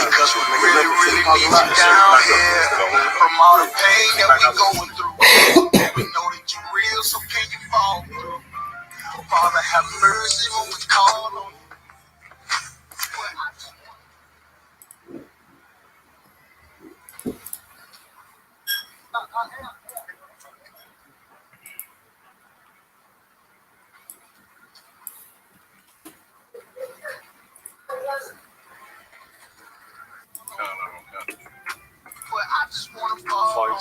Because we really, really need you down here. From all the pain that we going through. We know that you're real, so can you fall through? Father, have mercy when we call on you. But I just want to fall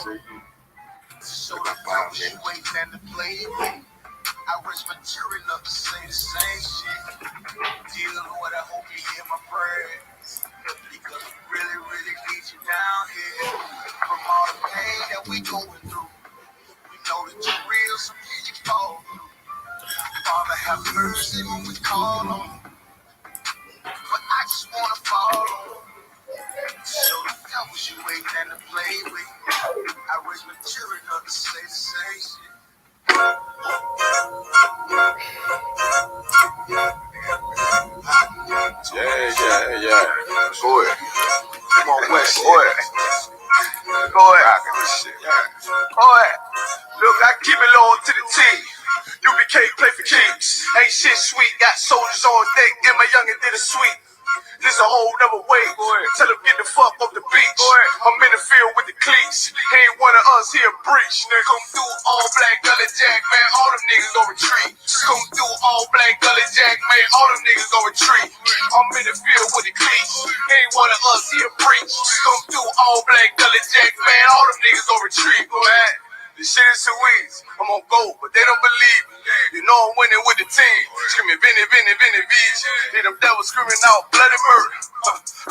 so the devil you ain't plan to play with. I wish material enough to say the same shit. Dear Lord, I hope you hear my prayers. Because we really, really need you down here. From all the pain that we going through. We know that you're real, so can you fall through? Father, have mercy when we call on you. But I just want to fall on you. So the devils you ain't plan to play with. I wish material enough to say the same shit. Yeah. Boy. Come on, West. Boy. Boy. Look, I keep it low to the T. UPK play for keeps. Ain't shit sweet. Got soldiers on deck. And my youngin' did a sweep. This a whole nother way. Tell him get the fuck off the beach. I'm in the field with the cleats. He ain't one of us here breach. Nigga, come through all black gully jack, man. All them niggas gon' retreat. Come through all black gully jack, man. All them niggas gon' retreat. I'm in the field with the cleats. He ain't one of us here breach. Come through all black gully jack, man. All them niggas gon' retreat, man. This shit is too easy. I'm on gold, but they don't believe me. You know I'm winning with the team. Screaming Vinny, Beach. Hear them devils screaming out bloody murder.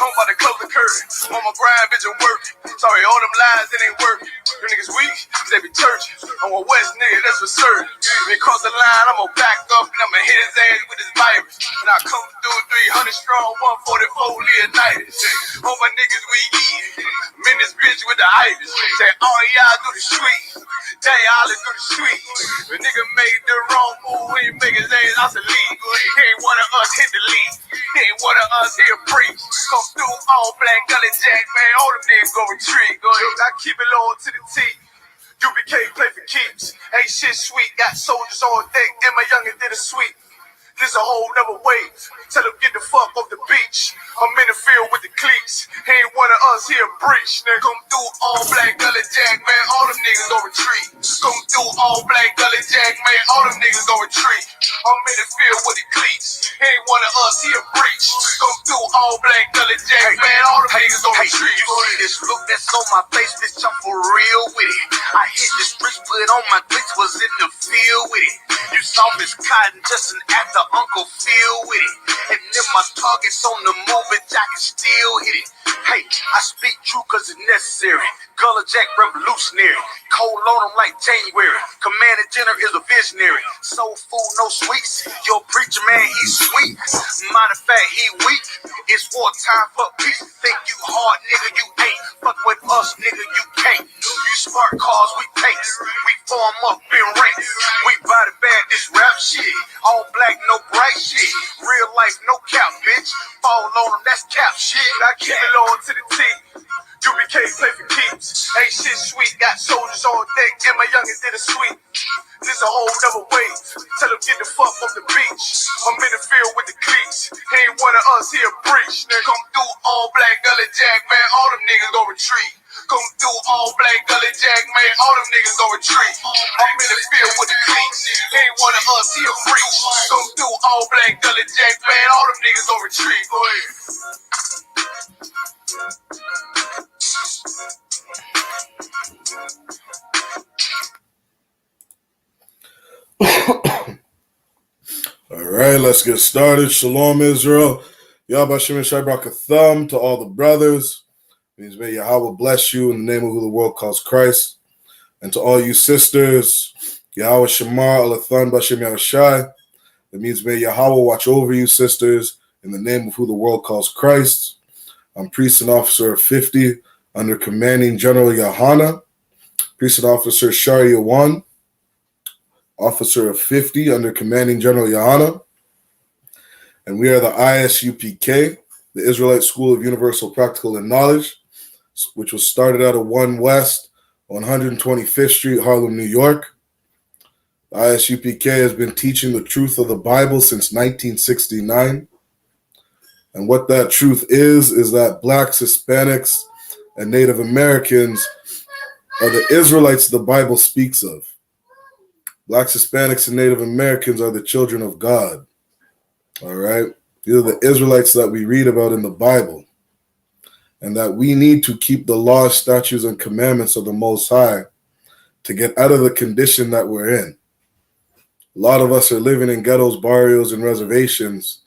I'm about to close the curtain. On my grind, bitch, I'm working. Sorry, all them lies, it ain't working. You niggas weak, cause they be churching. I'm a West nigga, that's for certain. When he cross the line, I'm gonna back up and I'ma hit his ass with his virus. And I come through 300 strong, 144 Leonidas. All my niggas we eat. I'm in this bitch with the itis. Say, all y'all do the street. Tell y'all do the street. The nigga made the wrong move when he make his ass out the league. He ain't one of us hit the league. He ain't one of us here preach. Come through all black gully jack, man. All them niggas go retreat. Look, I keep it low to the T. UPK play for keeps. Ain't shit sweet. Got soldiers on deck. And my youngin' did a sweep. This a whole nother wave. Tell him get the fuck off the beach. I'm in the field with the cleats. He ain't one of us here breach. Nigga, come through all black gully jack, man. All them niggas gon' retreat. Come through all black gully jack, man. All them niggas gon' retreat. I'm in the field with the cleats. He ain't one of us here breach. Come through all black gully jack, man. All them niggas gon' retreat. You see this look that's on my face, bitch, I'm for real with it. I hit the streets, put on my cleats, was in the field with it. You saw Miss Cotton just an actor, Uncle Phil with it. And then my targets on the move, bitch, I can still hit it. Hey, I speak true cause it's necessary. Gullah Jack revolutionary. Cold on him like January. Commander General is a visionary. Soul food, no sweets. Your preacher man, he's sweet. Matter of fact, he weak. It's wartime for peace. Think you hard, nigga, you ain't. Fuck with us, nigga, you can't. You smart cars, we pace. We form up in ranks. We body bag this rap shit. All black, no bright shit. Real life, no cap, bitch. Fall on them, that's cap shit. I keep it low to the T. UPK play for keeps. Ain't shit sweet. Got soldiers on deck. And my youngin' did a sweep. This a whole nother wave. Tell him get the fuck off the beach. I'm in the field with the cleats. He ain't one of us here breach. Nigga, come through all black gully jack, man. All them niggas gon' retreat. Come through all black gully jack, man. All them niggas gon' retreat. I'm in the field with the cleats. He ain't one of us here breach. Come through all black gully jack, man. All them niggas gon' retreat. Go ahead. All right, let's get started. Shalom, Israel. Yahweh Shem Shai Brakatham to all the brothers. It means may Yahweh bless you in the name of who the world calls Christ. And to all you sisters, Yahweh Shemar Alathan Bashem Yahushai. It means may Yahweh watch over you, sisters, in the name of who the world calls Christ. I'm priest and officer of 50 under commanding General YAHANNA. Priest and officer Sharia 1. Officer of 50 under commanding General YAHANNA. And we are the I.S.U.P.K. the Israelite School of Universal Practical and Knowledge, which was started out of 1 West on 125th Street, Harlem, New York. The I.S.U.P.K has been teaching the truth of the Bible since 1969. And what that truth is that Blacks, Hispanics, and Native Americans are the Israelites the Bible speaks of. Blacks, Hispanics, and Native Americans are the children of God. All right? These are the Israelites that we read about in the Bible. And that we need to keep the laws, statutes, and commandments of the Most High to get out of the condition that we're in. A lot of us are living in ghettos, barrios, and reservations.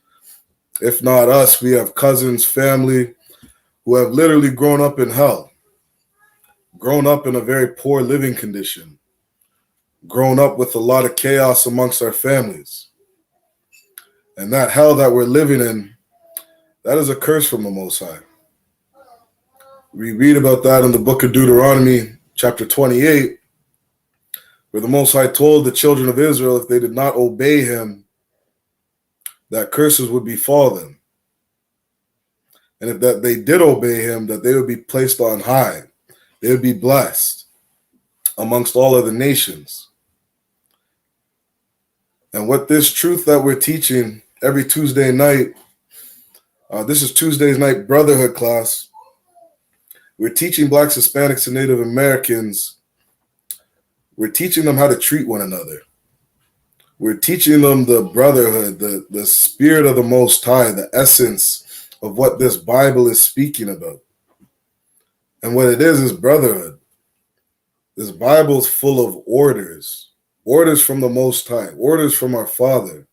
If not us, we have cousins, family who have literally grown up in hell, grown up in a very poor living condition, grown up with a lot of chaos amongst our families. And that hell that we're living in, that is a curse from the Most High. We read about that in the book of Deuteronomy, chapter 28, where the Most High told the children of Israel if they did not obey him, that curses would befall them. And if that they did obey him, that they would be placed on high. They would be blessed amongst all other nations. And what this truth that we're teaching every Tuesday night, this is Tuesday's night Brotherhood class. We're teaching Blacks, Hispanics, and Native Americans. We're teaching them how to treat one another. We're teaching them the brotherhood, the spirit of the Most High, the essence of what this Bible is speaking about. And what it is brotherhood. This Bible is full of orders from the Most High, orders from our Father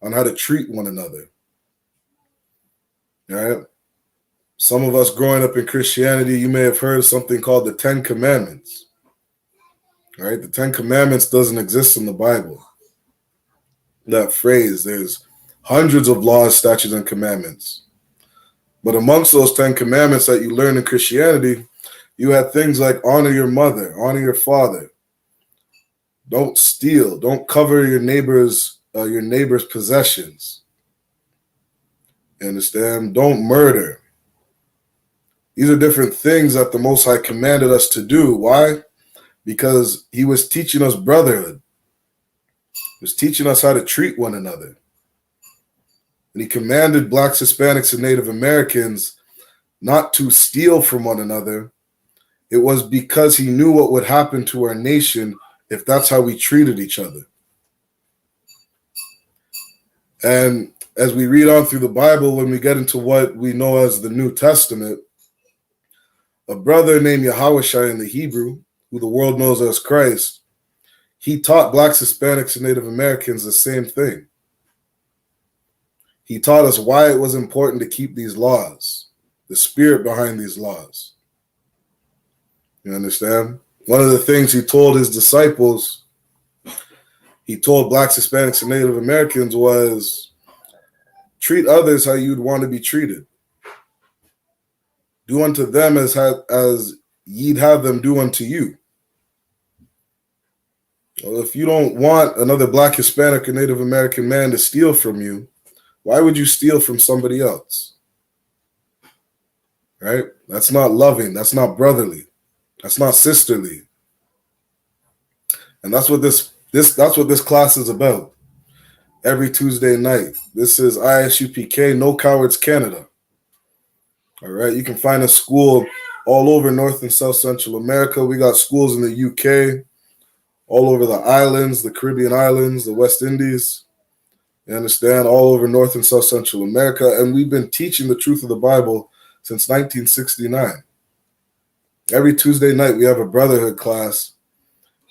on how to treat one another. All right? Some of us growing up in Christianity, you may have heard of something called the 10 Commandments. All right? The 10 Commandments doesn't exist in the Bible. That phrase, there's hundreds of laws, statutes, and commandments. But amongst those 10 commandments that you learn in Christianity, you had things like honor your mother, honor your father. Don't steal. Don't cover your neighbor's possessions. You understand? Don't murder. These are different things that the Most High commanded us to do. Why? Because he was teaching us brotherhood. He was teaching us how to treat one another. And he commanded Blacks, Hispanics, and Native Americans not to steal from one another. It was because he knew what would happen to our nation if that's how we treated each other. And as we read on through the Bible, when we get into what we know as the New Testament, a brother named Yahushua in the Hebrew, who the world knows as Christ, he taught Blacks, Hispanics, and Native Americans the same thing. He taught us why it was important to keep these laws, the spirit behind these laws. You understand? One of the things he told his disciples, he told Blacks, Hispanics, and Native Americans was, treat others how you'd want to be treated. Do unto them as ye'd have them do unto you. Well, if you don't want another Black, Hispanic, or Native American man to steal from you, why would you steal from somebody else? Right? That's not loving. That's not brotherly. That's not sisterly. And that's what this class is about. Every Tuesday night. This is I.S.U.P.K, No Cowards Canada. All right. You can find a school all over North and South Central America. We got schools in the UK, all over the islands, the Caribbean islands, the West Indies. You understand? All over North and South Central America. And we've been teaching the truth of the Bible since 1969. Every Tuesday night, we have a brotherhood class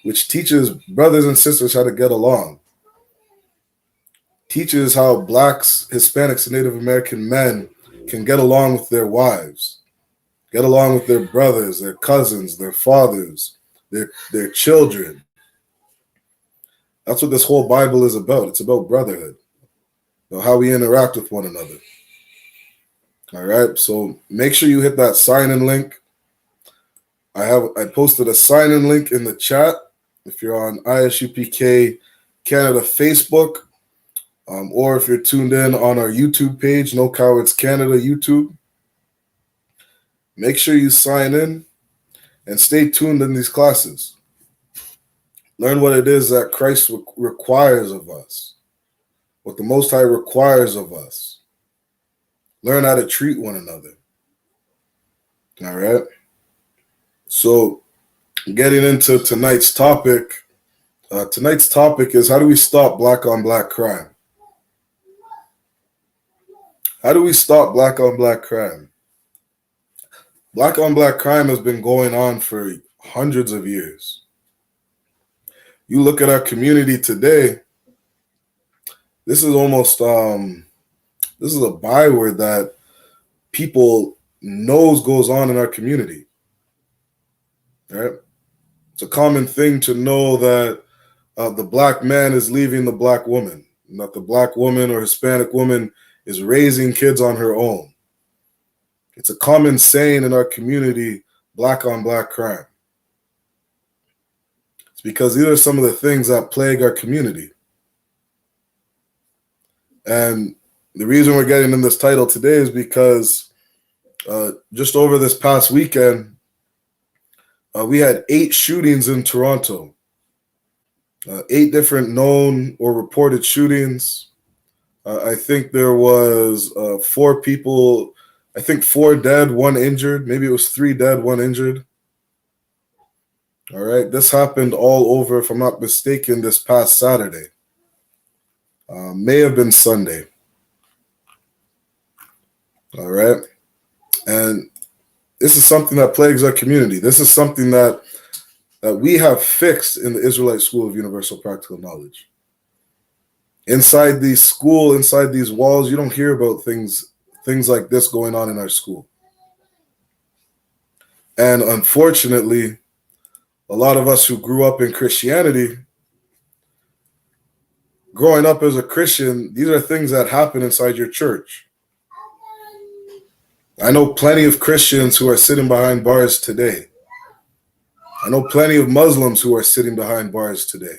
which teaches brothers and sisters how to get along. Teaches how Blacks, Hispanics, and Native American men can get along with their wives, get along with their brothers, their cousins, their fathers, their children. That's what this whole Bible is about. It's about brotherhood, about how we interact with one another. All right, so make sure you hit that sign-in link. I posted a sign-in link in the chat. If you're on I.S.U.P.K Canada Facebook, Or if you're tuned in on our YouTube page, No Cowards Canada YouTube, make sure you sign in and stay tuned in these classes. Learn what it is that Christ requires of us, what the Most High requires of us. Learn how to treat one another. All right? So, getting into tonight's topic is how do we stop black on black crime? How do we stop black on black crime? Black on black crime has been going on for hundreds of years. You look at our community today, this is almost this is a byword that people knows goes on in our community. Right? It's a common thing to know that the black man is leaving the black woman, and that the black woman or Hispanic woman is raising kids on her own. It's a common saying in our community, black on black crime. It's because these are some of the things that plague our community. And the reason we're getting in this title today is because just over this past weekend, we had 8 shootings in Toronto. 8 different known or reported shootings. I think there was 4 people, I think 4 dead, 1 injured. Maybe it was 3 dead, 1 injured. All right. This happened all over, if I'm not mistaken, this past Saturday. May have been Sunday. All right. And this is something that plagues our community. This is something that we have fixed in the Israelite School of Universal Practical Knowledge. Inside these walls, you don't hear about things like this going on in our school. And unfortunately, a lot of us who grew up in Christianity, growing up as a Christian, these are things that happen inside your church. I know plenty of Christians who are sitting behind bars today. I know plenty of Muslims who are sitting behind bars today.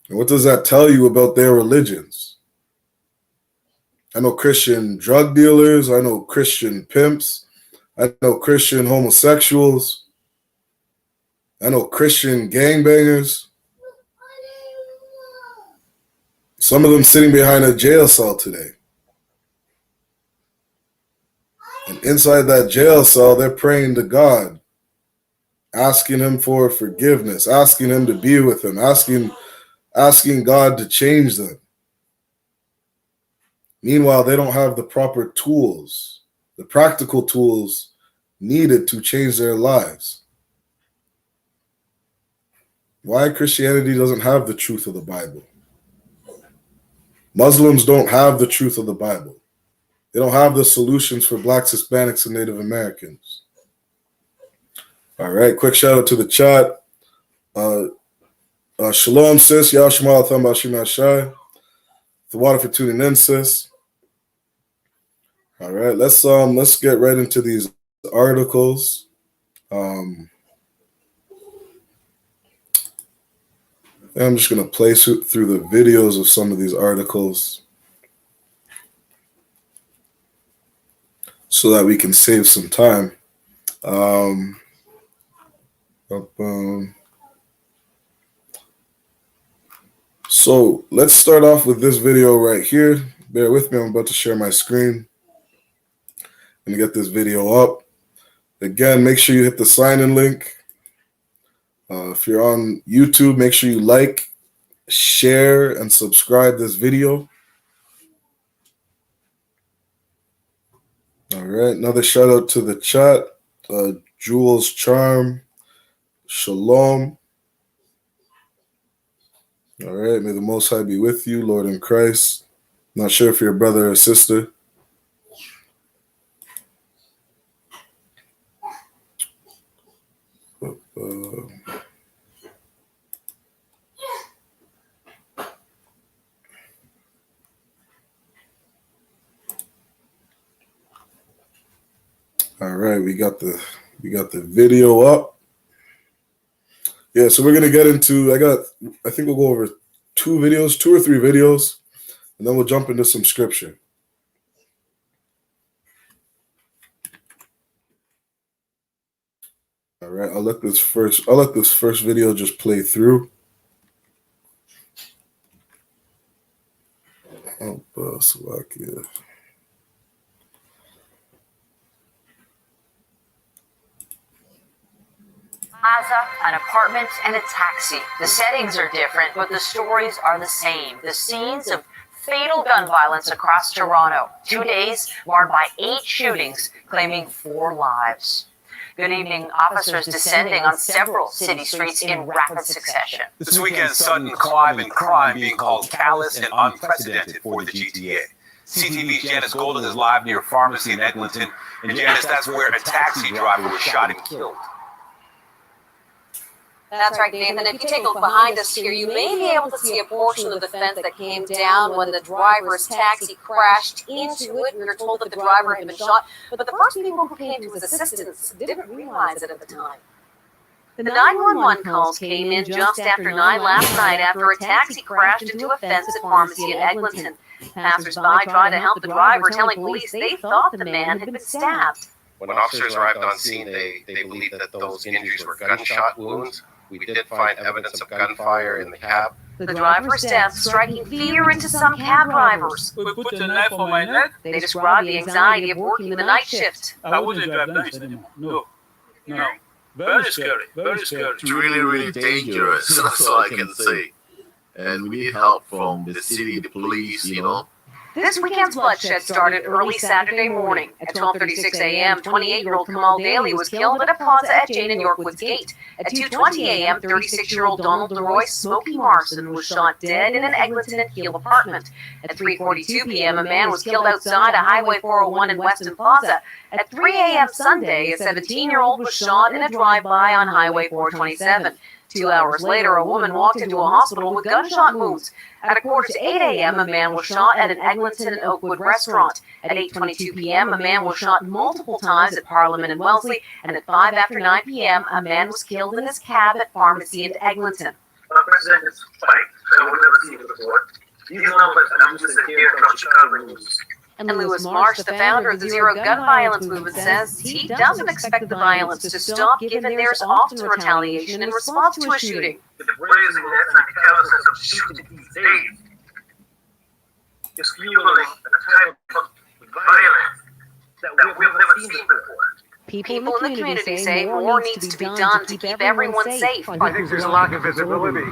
And what does that tell you about their religions? I know Christian drug dealers. I know Christian pimps. I know Christian homosexuals. I know Christian gangbangers. Some of them sitting behind a jail cell today. And inside that jail cell, they're praying to God, asking him for forgiveness, asking him to be with them, asking God to change them. Meanwhile, they don't have the proper tools, the practical tools needed to change their lives. Why Christianity doesn't have the truth of the Bible? Muslims don't have the truth of the Bible. They don't have the solutions for Blacks, Hispanics, and Native Americans. All right, quick shout out to the chat. Shalom, sis. Yashma Atham Bashim Ashai. The water for tuning in, sis. All right, let's get right into these articles. I'm just going to play through the videos of some of these articles so that we can save some time. So let's start off with this video right here. Bear with me, I'm about to share my screen and get this video up. Again, make sure you hit the sign-in link. If you're on YouTube, make sure you like, share, and subscribe this video. All right, another shout out to the chat. Jules Charm, Shalom. All right, may the Most High be with you, Lord in Christ. Not sure if you're a brother or sister. All right, we got the video up. Yeah, so we're gonna get into. I think we'll go over two or three videos, and then we'll jump into some scripture. All right, I'll let this first video just play through. Slovakia. Plaza, an apartment, and a taxi. The settings are different, but the stories are the same. The scenes of fatal gun violence across Toronto. 2 days marred by 8 shootings, claiming 4 lives. Good evening. Officers descending on several city streets in rapid succession. This weekend's sudden climb in crime being called callous and unprecedented for the GTA. CTV's Janice Golden is live near a pharmacy in Eglinton, and Janice, that's where a taxi driver was shot and killed. That's right, Nathan. If you take a look behind us here, you may be able to see a portion of the fence that came down when the driver's taxi crashed into it. We were told that the driver had been shot, but the first people who came to his assistance didn't realize it at the time. The 911 calls came in just after 9 last night after a taxi crashed into a fence at pharmacy in Eglinton. Passers-by tried to help the driver, telling police they thought the man had been stabbed. When officers arrived on scene, they believed that those injuries were gunshot wounds. We did find evidence of gunfire in the cab. The driver's death striking fear into some cab drivers. We put a knife on my neck. They described the anxiety of working the night shift. I wouldn't drive nights anymore. No. Very scary. Very scary. It's really, really dangerous, that's all I can say. And we need help from the city, the police, you know. This weekend's bloodshed started early Saturday morning. At 12:36 a.m., 28-year-old Kamal Daly was killed at a plaza at Jane and Yorkwood's Gate. At 2:20 a.m., 36-year-old Donald DeRoy Smokey Marson was shot dead in an Eglinton and Heel apartment. At 3:42 p.m., a man was killed outside a Highway 401 in Weston Plaza. At 3 a.m. Sunday, a 17-year-old was shot in a drive-by on Highway 427. 2 hours later, a woman walked into a hospital with gunshot wounds. At 7:45 a.m., a man was shot at an Eglinton and Oakwood restaurant. At 8:22 p.m., a man was shot multiple times at Parliament and Wellesley. And at 9 p.m., a man was killed in his cab at Pharmacy in Eglinton. Unprecedented spike that we've never seen before. These numbers, I'm just sitting here from Chicago News. And Lewis Marsh, the founder of the Zero Gun Violence movement, says he doesn't expect the violence to stop, given there's often retaliation in response to a shooting. The brazen anti-callousness of shooting these days is fueling a type of violence that we've never seen before. People in the community say more needs to be done to keep everyone safe. I think there's a lack of visibility.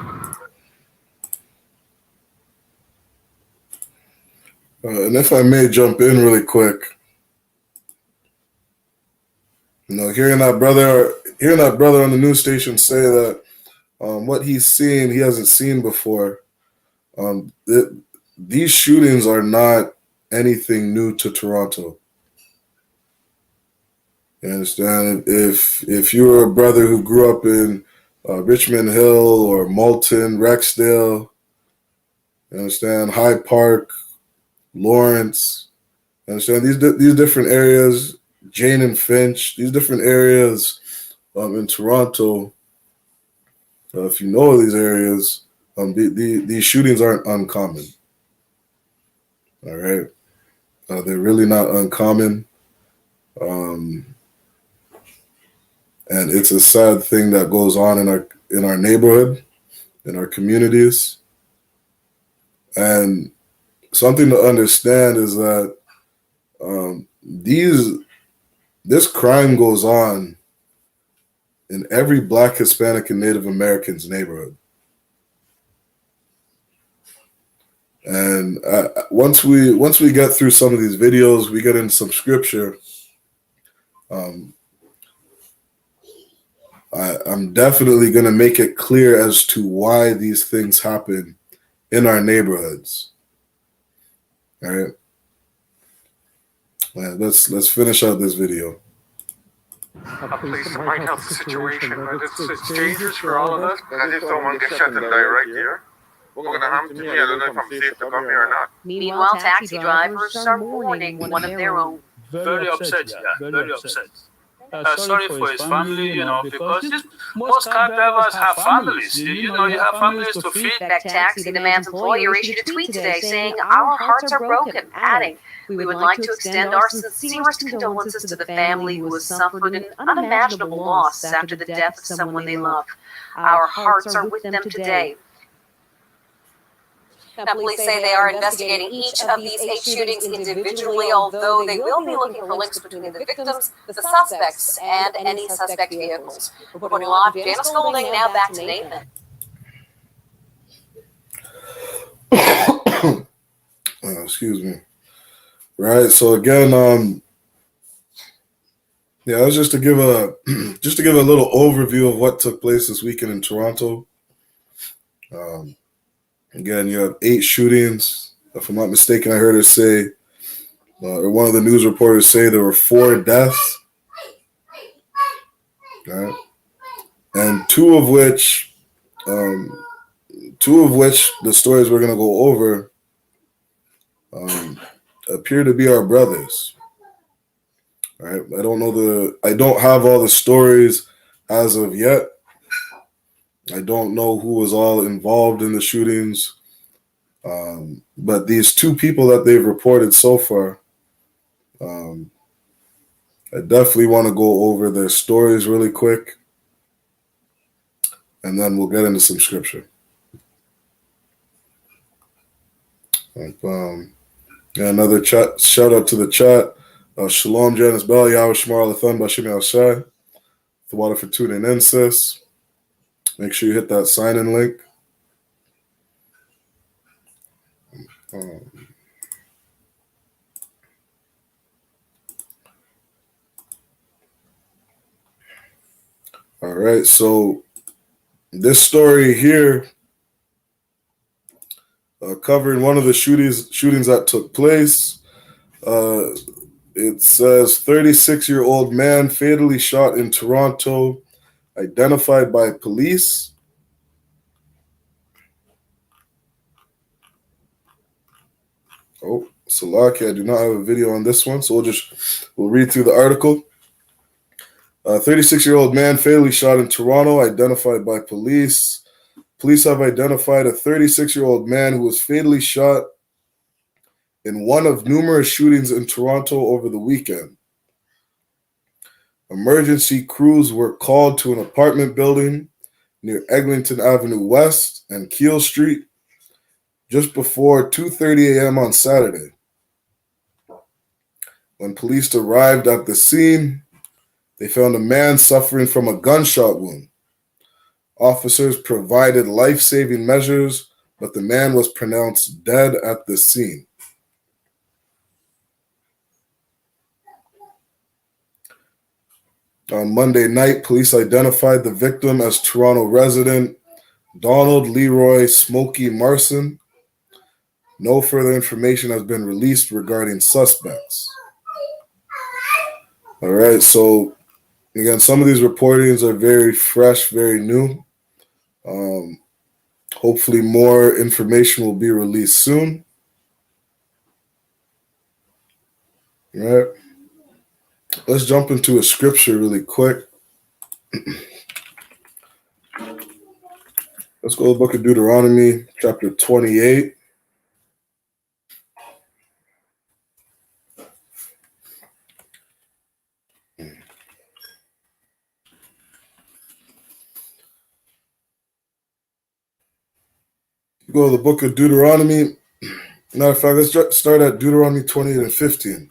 And if I may jump in really quick, hearing that brother on the news station say that what he's seeing, he hasn't seen before. These shootings are not anything new to Toronto. You understand? If you were a brother who grew up in Richmond Hill or Moulton, Rexdale, you understand, Hyde Park, Lawrence, you understand, these different areas, Jane and Finch, these different areas in Toronto, if you know these areas, these shootings aren't uncommon. All right? They're really not uncommon. And it's a sad thing that goes on in our neighborhood, in our communities. And something to understand is that this crime goes on in every Black, Hispanic, and Native American's neighborhood. And once we get through some of these videos, we get into some scripture. I'm definitely going to make it clear as to why these things happen in our neighborhoods. All right. Let's finish out this video. A place might help the situation, but it's dangerous for all of us. I just don't want to get shot and die right here. What's going to happen to me? I don't know if I'm safe to come here or not. Meanwhile, taxi drivers are mourning one of their own. Very upset, yeah. Very upset. sorry for his family, because most cab drivers have families. You have families to feed. Back Taxi, the man's employer, issued a tweet today saying, "Our hearts are broken," adding, "We would like to extend our sincerest condolences to the family who has suffered an unimaginable loss after the death of someone they love. Our hearts are with them today." Now, police say they are investigating each of these 8 shootings individually, although they will be looking for links between the victims, the suspects, and any suspect vehicles. Reporting live, Janice Golding. Now back to Nathan. Excuse me. Right. So again, yeah, it was just to give a little overview of what took place this weekend in Toronto. Again, you have 8 shootings. If I'm not mistaken, I heard her say, or one of the news reporters say there were 4 deaths. Right. And two of which the stories we're going to go over appear to be our brothers. All right. I don't have all the stories as of yet. I don't know who was all involved in the shootings. But these 2 people that they've reported so far, I definitely want to go over their stories really quick. And then we'll get into some scripture. Another chat, shout out to the chat. Shalom, Janice Bell, Yahweh Shemar Alathan, Bashim Al-Shai. The water for tuning in, sis. Make sure you hit that sign-in link. All right, so this story here covering one of the shootings that took place. It says 36-year-old man fatally shot in Toronto, identified by police. Oh, Salaki, I do not have a video on this one, so we'll read through the article. 36-year-old man fatally shot in Toronto, identified by police. Police have identified a 36-year-old man who was fatally shot in one of numerous shootings in Toronto over the weekend. Emergency crews were called to an apartment building near Eglinton Avenue West and Keele Street just before 2:30 a.m. on Saturday. When police arrived at the scene, they found a man suffering from a gunshot wound. Officers provided life-saving measures, but the man was pronounced dead at the scene. On Monday night, police identified the victim as Toronto resident Donald Leroy Smokey Marson. No further information has been released regarding suspects. All right, so again, some of these reportings are very fresh, very new. Hopefully more information will be released soon. All right. Let's jump into a scripture really quick. Let's go to the book of Deuteronomy, chapter 28. Go to the book of Deuteronomy. Matter of fact, let's start at Deuteronomy 28 and 15.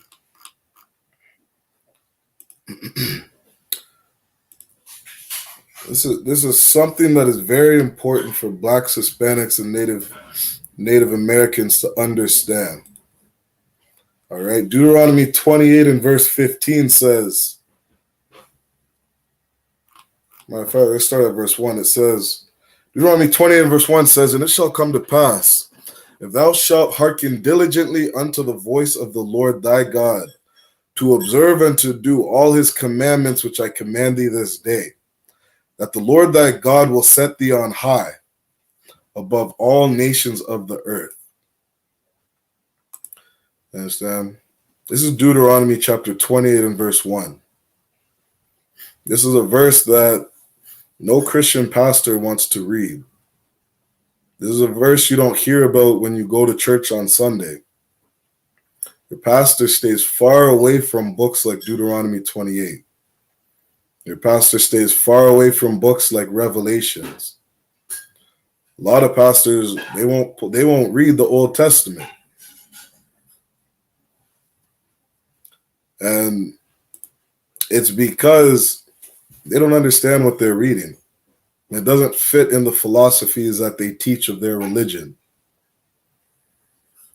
This is something that is very important for Blacks, Hispanics, and Native Americans to understand. All right, Deuteronomy 28 and verse 15 says, matter of fact, let's start at verse 1. It says, Deuteronomy 28 and verse 1 says, "And it shall come to pass, if thou shalt hearken diligently unto the voice of the Lord thy God, to observe and to do all his commandments which I command thee this day, that the Lord thy God will set thee on high above all nations of the earth." Understand? This is Deuteronomy chapter 28 and verse 1. This is a verse that no Christian pastor wants to read. This is a verse you don't hear about when you go to church on Sunday. Your pastor stays far away from books like Deuteronomy 28. Your pastor stays far away from books like Revelations. A lot of pastors, they won't read the Old Testament. And it's because they don't understand what they're reading. It doesn't fit in the philosophies that they teach of their religion.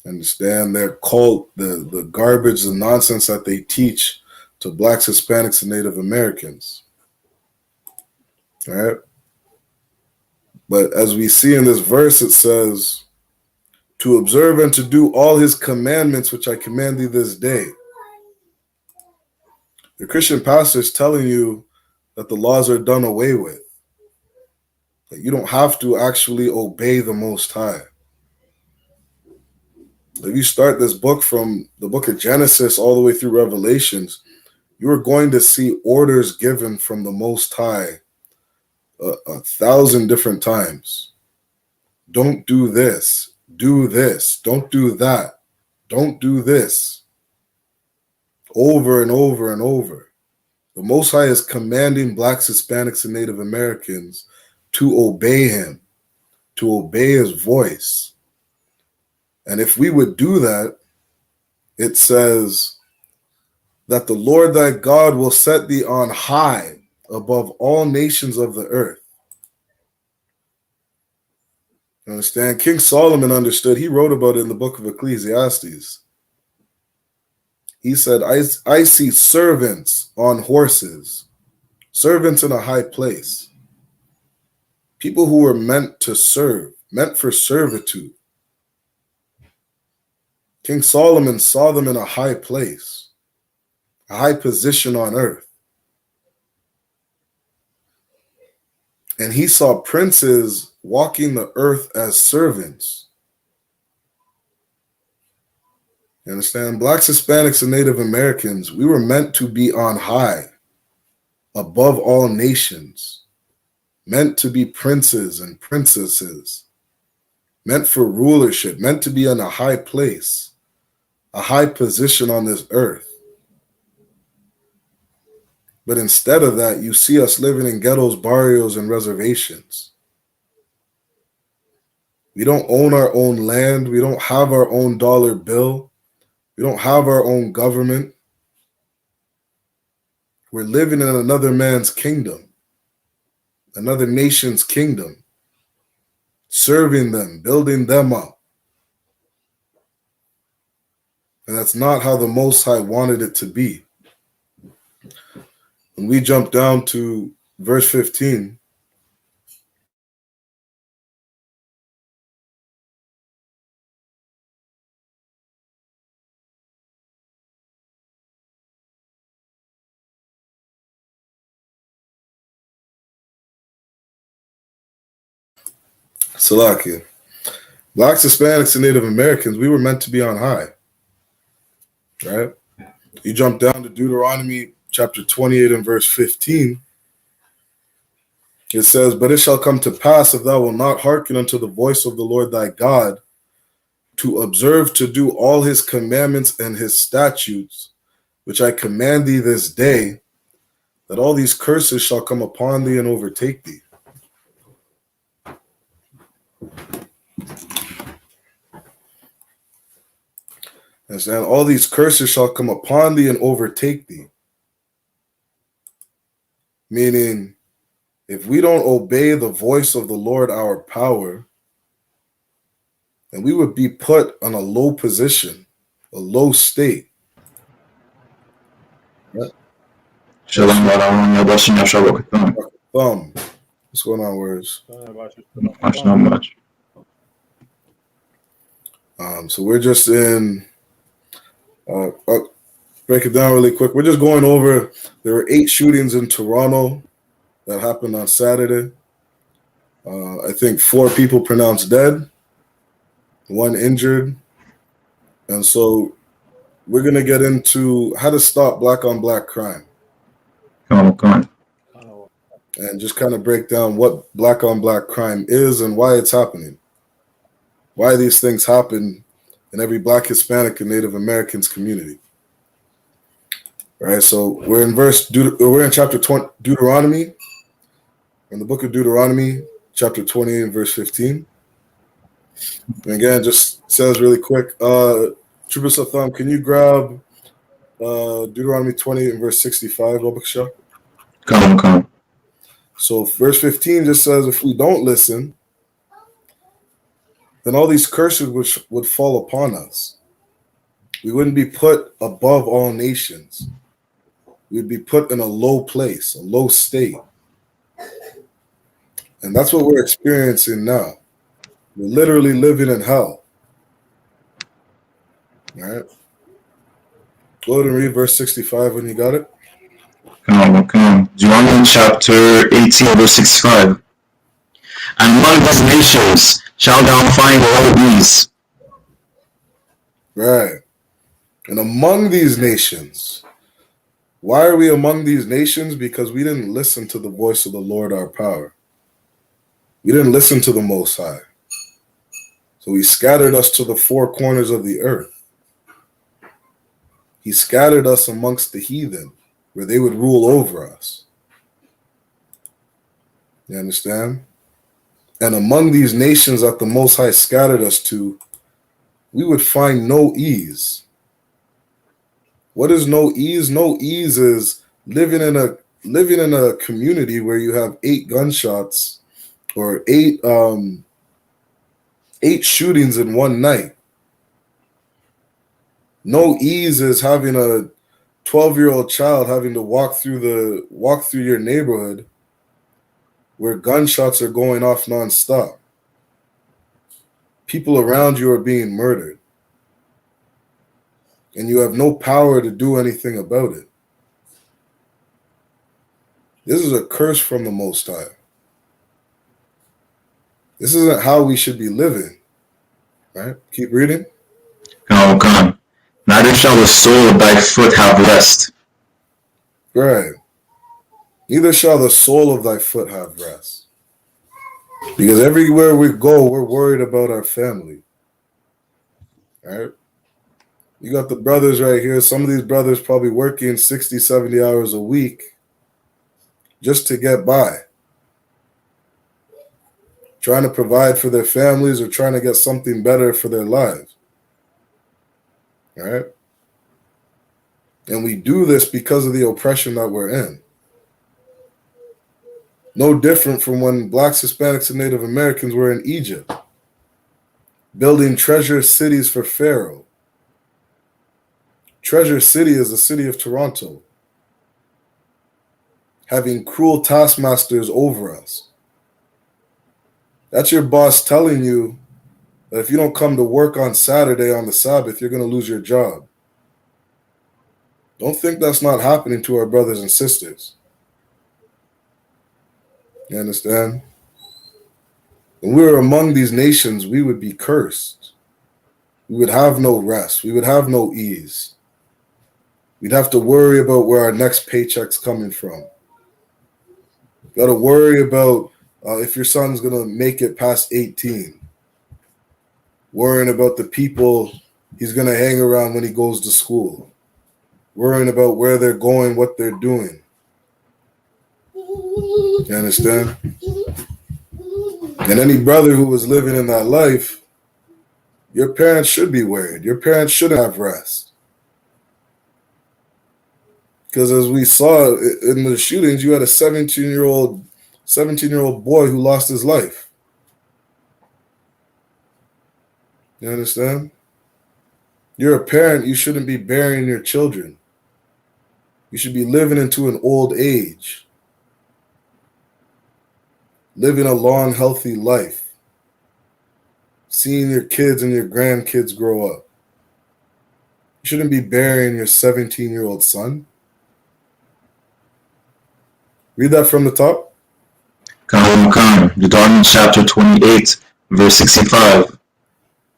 Understand their cult, the garbage, the nonsense that they teach to blacks, Hispanics, and Native Americans. All right? But as we see in this verse, it says, to observe and to do all his commandments, which I command thee this day. The Christian pastor is telling you that the laws are done away with. That you don't have to actually obey the Most High. If you start this book from the book of Genesis all the way through Revelations, you are going to see orders given from the Most High 1,000 different times. Don't do this. Do this. Don't do that. Don't do this. Over and over and over. The Most High is commanding blacks, Hispanics, and Native Americans to obey him, to obey his voice. And if we would do that, it says that the Lord thy God will set thee on high above all nations of the earth. You understand? King Solomon understood. He wrote about it in the book of Ecclesiastes. He said, I see servants on horses, servants in a high place. People who were meant to serve, meant for servitude. King Solomon saw them in a high place, a high position on earth. And he saw princes walking the earth as servants. You understand? Blacks, Hispanics, and Native Americans, we were meant to be on high, above all nations, meant to be princes and princesses, meant for rulership, meant to be in a high place, a high position on this earth. But instead of that, you see us living in ghettos, barrios, and reservations. We don't own our own land. We don't have our own dollar bill. We don't have our own government. We're living in another man's kingdom, another nation's kingdom, serving them, building them up. And that's not how the Most High wanted it to be. When we jump down to verse 15, Salakia. Blacks, Hispanics, and Native Americans, we were meant to be on high. Right? You jump down to Deuteronomy chapter 28 and verse 15. It says, but it shall come to pass, if thou wilt not hearken unto the voice of the Lord thy God, to observe to do all his commandments and his statutes, which I command thee this day, that all these curses shall come upon thee and overtake thee. Understand? All these curses shall come upon thee and overtake thee. Meaning, if we don't obey the voice of the Lord our power, then we would be put on a low position, a low state. Shalom, Thumb. What's going on, words? not much. So we're just in, break it down really quick. We're just going over, there were 8 shootings in Toronto that happened on Saturday. I think 4 people pronounced dead, 1 injured. And so we're going to get into how to stop black on black crime. Come on. and just kind of break down what black on black crime is and why it's happening. Why these things happen in every Black, Hispanic, and Native Americans community. All right, so we're in chapter 20, Deuteronomy, in the book of Deuteronomy, chapter 28 and verse 15. And again, just says really quick, Trooper Satham, can you grab Deuteronomy 28 and verse 65, Babakshah? Come. So verse 15 just says, if we don't listen, then all these curses would fall upon us. We wouldn't be put above all nations. We'd be put in a low place, a low state. And that's what we're experiencing now. We're literally living in hell. All right? Go ahead and read verse 65 when you got it. Come. Deuteronomy chapter 18, verse 65. And among these nations shalt thou find no ease. Right. And among these nations. Why are we among these nations? Because we didn't listen to the voice of the Lord our power. We didn't listen to the Most High. So he scattered us to the four corners of the earth. He scattered us amongst the heathen, where they would rule over us. You understand? And among these nations that the Most High scattered us to, we would find no ease. What is no ease? No ease is living in a community where you have 8 gunshots or 8 shootings in one night. No ease is having a 12-year-old child having to walk through your neighborhood where gunshots are going off nonstop. People around you are being murdered. And you have no power to do anything about it. This is a curse from the Most High. This isn't how we should be living. Right? Keep reading. Come. Neither shall the sole of thy foot have rest. Right. Neither shall the sole of thy foot have rest. Because everywhere we go, we're worried about our family. All right? You got the brothers right here. Some of these brothers probably working 60, 70 hours a week just to get by. Trying to provide for their families or trying to get something better for their lives. All right? And we do this because of the oppression that we're in. No different from when Blacks, Hispanics, and Native Americans were in Egypt, building treasure cities for Pharaoh. Treasure City is the city of Toronto, having cruel taskmasters over us. That's your boss telling you that if you don't come to work on Saturday on the Sabbath, you're going to lose your job. Don't think that's not happening to our brothers and sisters. You understand? When we were among these nations, we would be cursed. We would have no rest. We would have no ease. We'd have to worry about where our next paycheck's coming from. Got to worry about if your son's going to make it past 18. Worrying about the people he's going to hang around when he goes to school. Worrying about where they're going, what they're doing. You understand? And any brother who was living in that life, your parents should be worried. Your parents shouldn't have rest. Because as we saw in the shootings, you had a 17-year-old boy who lost his life. You understand? You're a parent, you shouldn't be burying your children. You should be living into an old age. Living a long, healthy life. Seeing your kids and your grandkids grow up. You shouldn't be burying your 17-year-old son. Read that from the top. Come. Deuteronomy chapter 28, verse 65.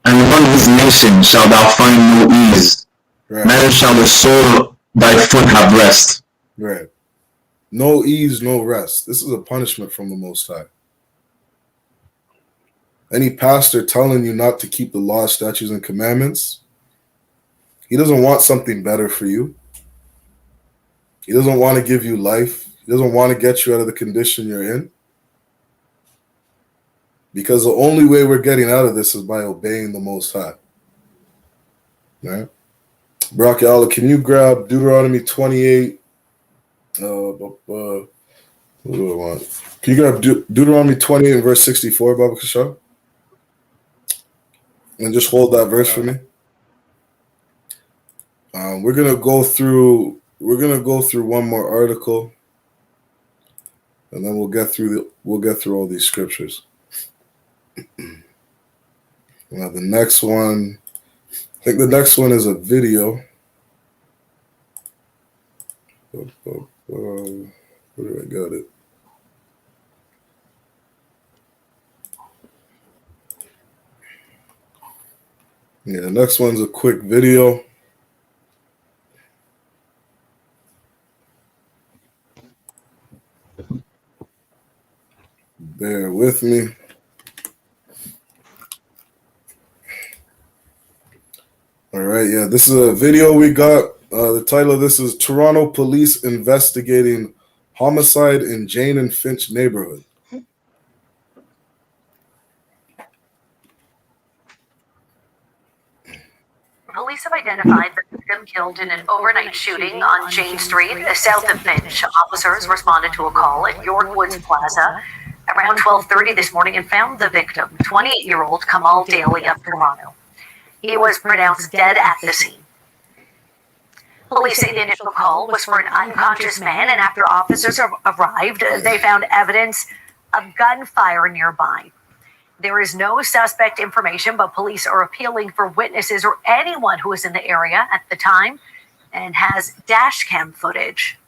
And among these nations shalt thou find no ease. Right. Neither shall the sole of thy foot have rest. Right. No ease, no rest. This is a punishment from the Most High. Any pastor telling you not to keep the law, statutes, and commandments, he doesn't want something better for you. He doesn't want to give you life. He doesn't want to get you out of the condition you're in. Because the only way we're getting out of this is by obeying the Most High. Right? Brock Allah, can you grab Deuteronomy 28? What do I want? Can you grab Deuteronomy 28 and verse 64, Baba Kasha? And just hold that verse for me. We're gonna go through one more article, and then we'll get through all these scriptures. Now the next one, I think the next one is a video. Where do I got it? Yeah, the next one's a quick video. Bear with me. All right, yeah, this is a video we got. The title of this is Toronto Police Investigating Homicide in Jane and Finch Neighborhood. Police have identified the victim killed in an overnight shooting on Jane Street, south of Finch. Officers responded to a call at York Woods Plaza around 12:30 this morning and found the victim, 28-year-old Kamal Daly of Toronto. He was pronounced dead at the scene. Police say the initial call was for an unconscious man, and after officers arrived, they found evidence of gunfire nearby. There is no suspect information, but police are appealing for witnesses or anyone who was in the area at the time and has dash cam footage.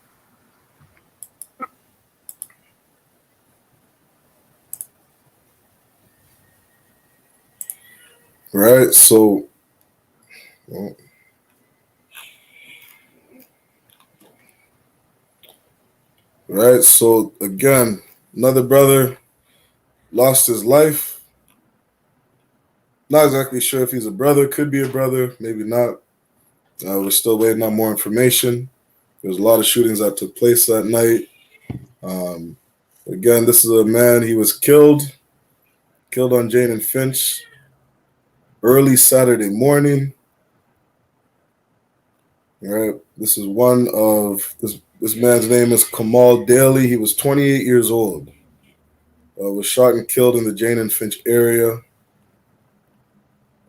Right, so again, another brother lost his life. Not exactly sure if he's a brother. Could be a brother, maybe not. We're still waiting on more information. There's a lot of shootings that took place that night. Again, this is a man, he was killed on Jane and Finch early Saturday morning. All right, this is one of this man's name is Kamal Daly. He was 28 years old. Was shot and killed in the Jane and Finch area.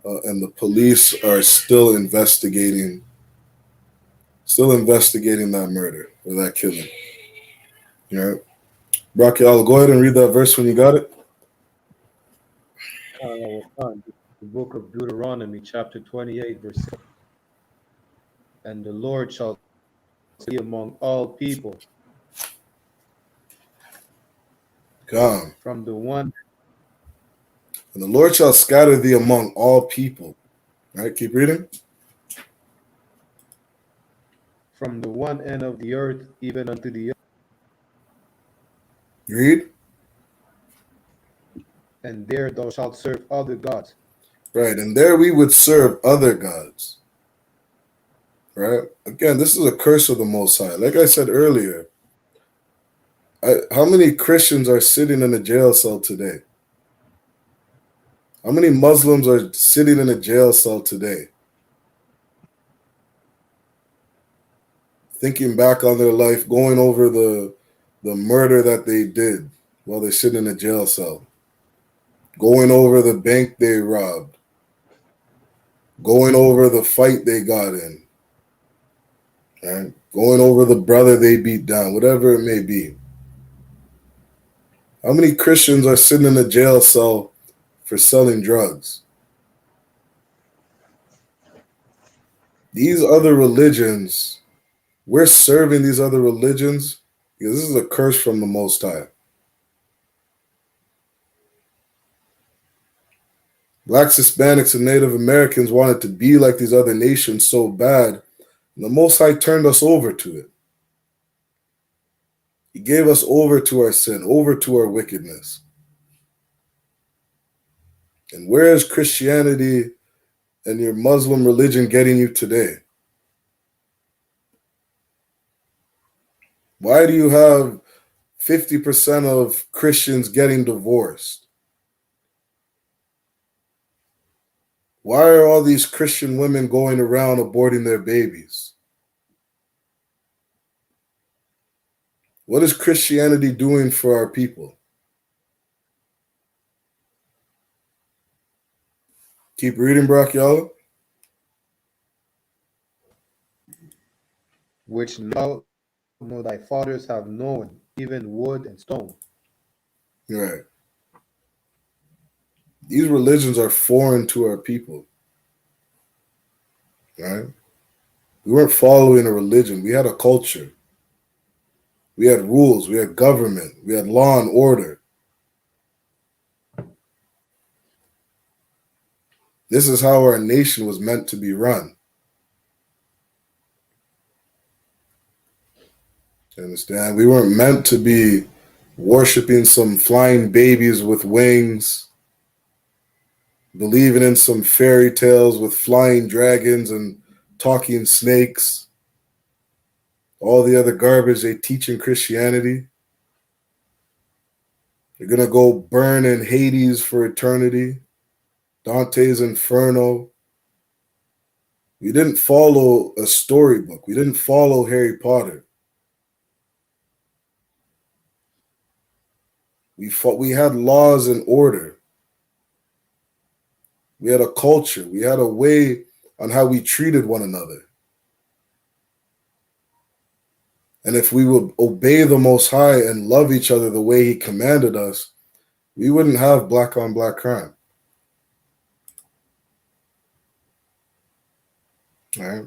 And the police are still investigating that murder or that killing. All right. Brock, y'all, go ahead and read that verse when you got it. The book of Deuteronomy, chapter 28, verse 6. And the Lord shall be among all people. Come. From the one. And the Lord shall scatter thee among all people. All right, keep reading. From the one end of the earth, even unto the other. Read. And there thou shalt serve other gods. Right, and there we would serve other gods. Right? Again, this is a curse of the Most High. Like I said earlier, how many Christians are sitting in a jail cell today? How many Muslims are sitting in a jail cell today? Thinking back on their life, going over the murder that they did while they sit in a jail cell. Going over the bank they robbed. Going over the fight they got in. Right? Going over the brother they beat down, whatever it may be. How many Christians are sitting in a jail cell for selling drugs? These other religions, we're serving these other religions because this is a curse from the Most High. Blacks, Hispanics, and Native Americans wanted to be like these other nations so bad, and the Most High turned us over to it. He gave us over to our sin, over to our wickedness. And where is Christianity and your Muslim religion getting you today? Why do you have 50% of Christians getting divorced? Why are all these Christian women going around aborting their babies? What is Christianity doing for our people? Keep reading, Brock, y'all. Which thou nor thy fathers have known, even wood and stone. Right. These religions are foreign to our people. Right? We weren't following a religion. We had a culture. We had rules. We had government. We had law and order. This is how our nation was meant to be run. You understand? We weren't meant to be worshiping some flying babies with wings, believing in some fairy tales with flying dragons and talking snakes, all the other garbage they teach in Christianity. You're going to go burn in Hades for eternity, Dante's Inferno. We didn't follow a storybook. We didn't follow Harry Potter. We had laws and order. We had a culture. We had a way on how we treated one another. And if we would obey the Most High and love each other the way He commanded us, we wouldn't have black on black crime. All right.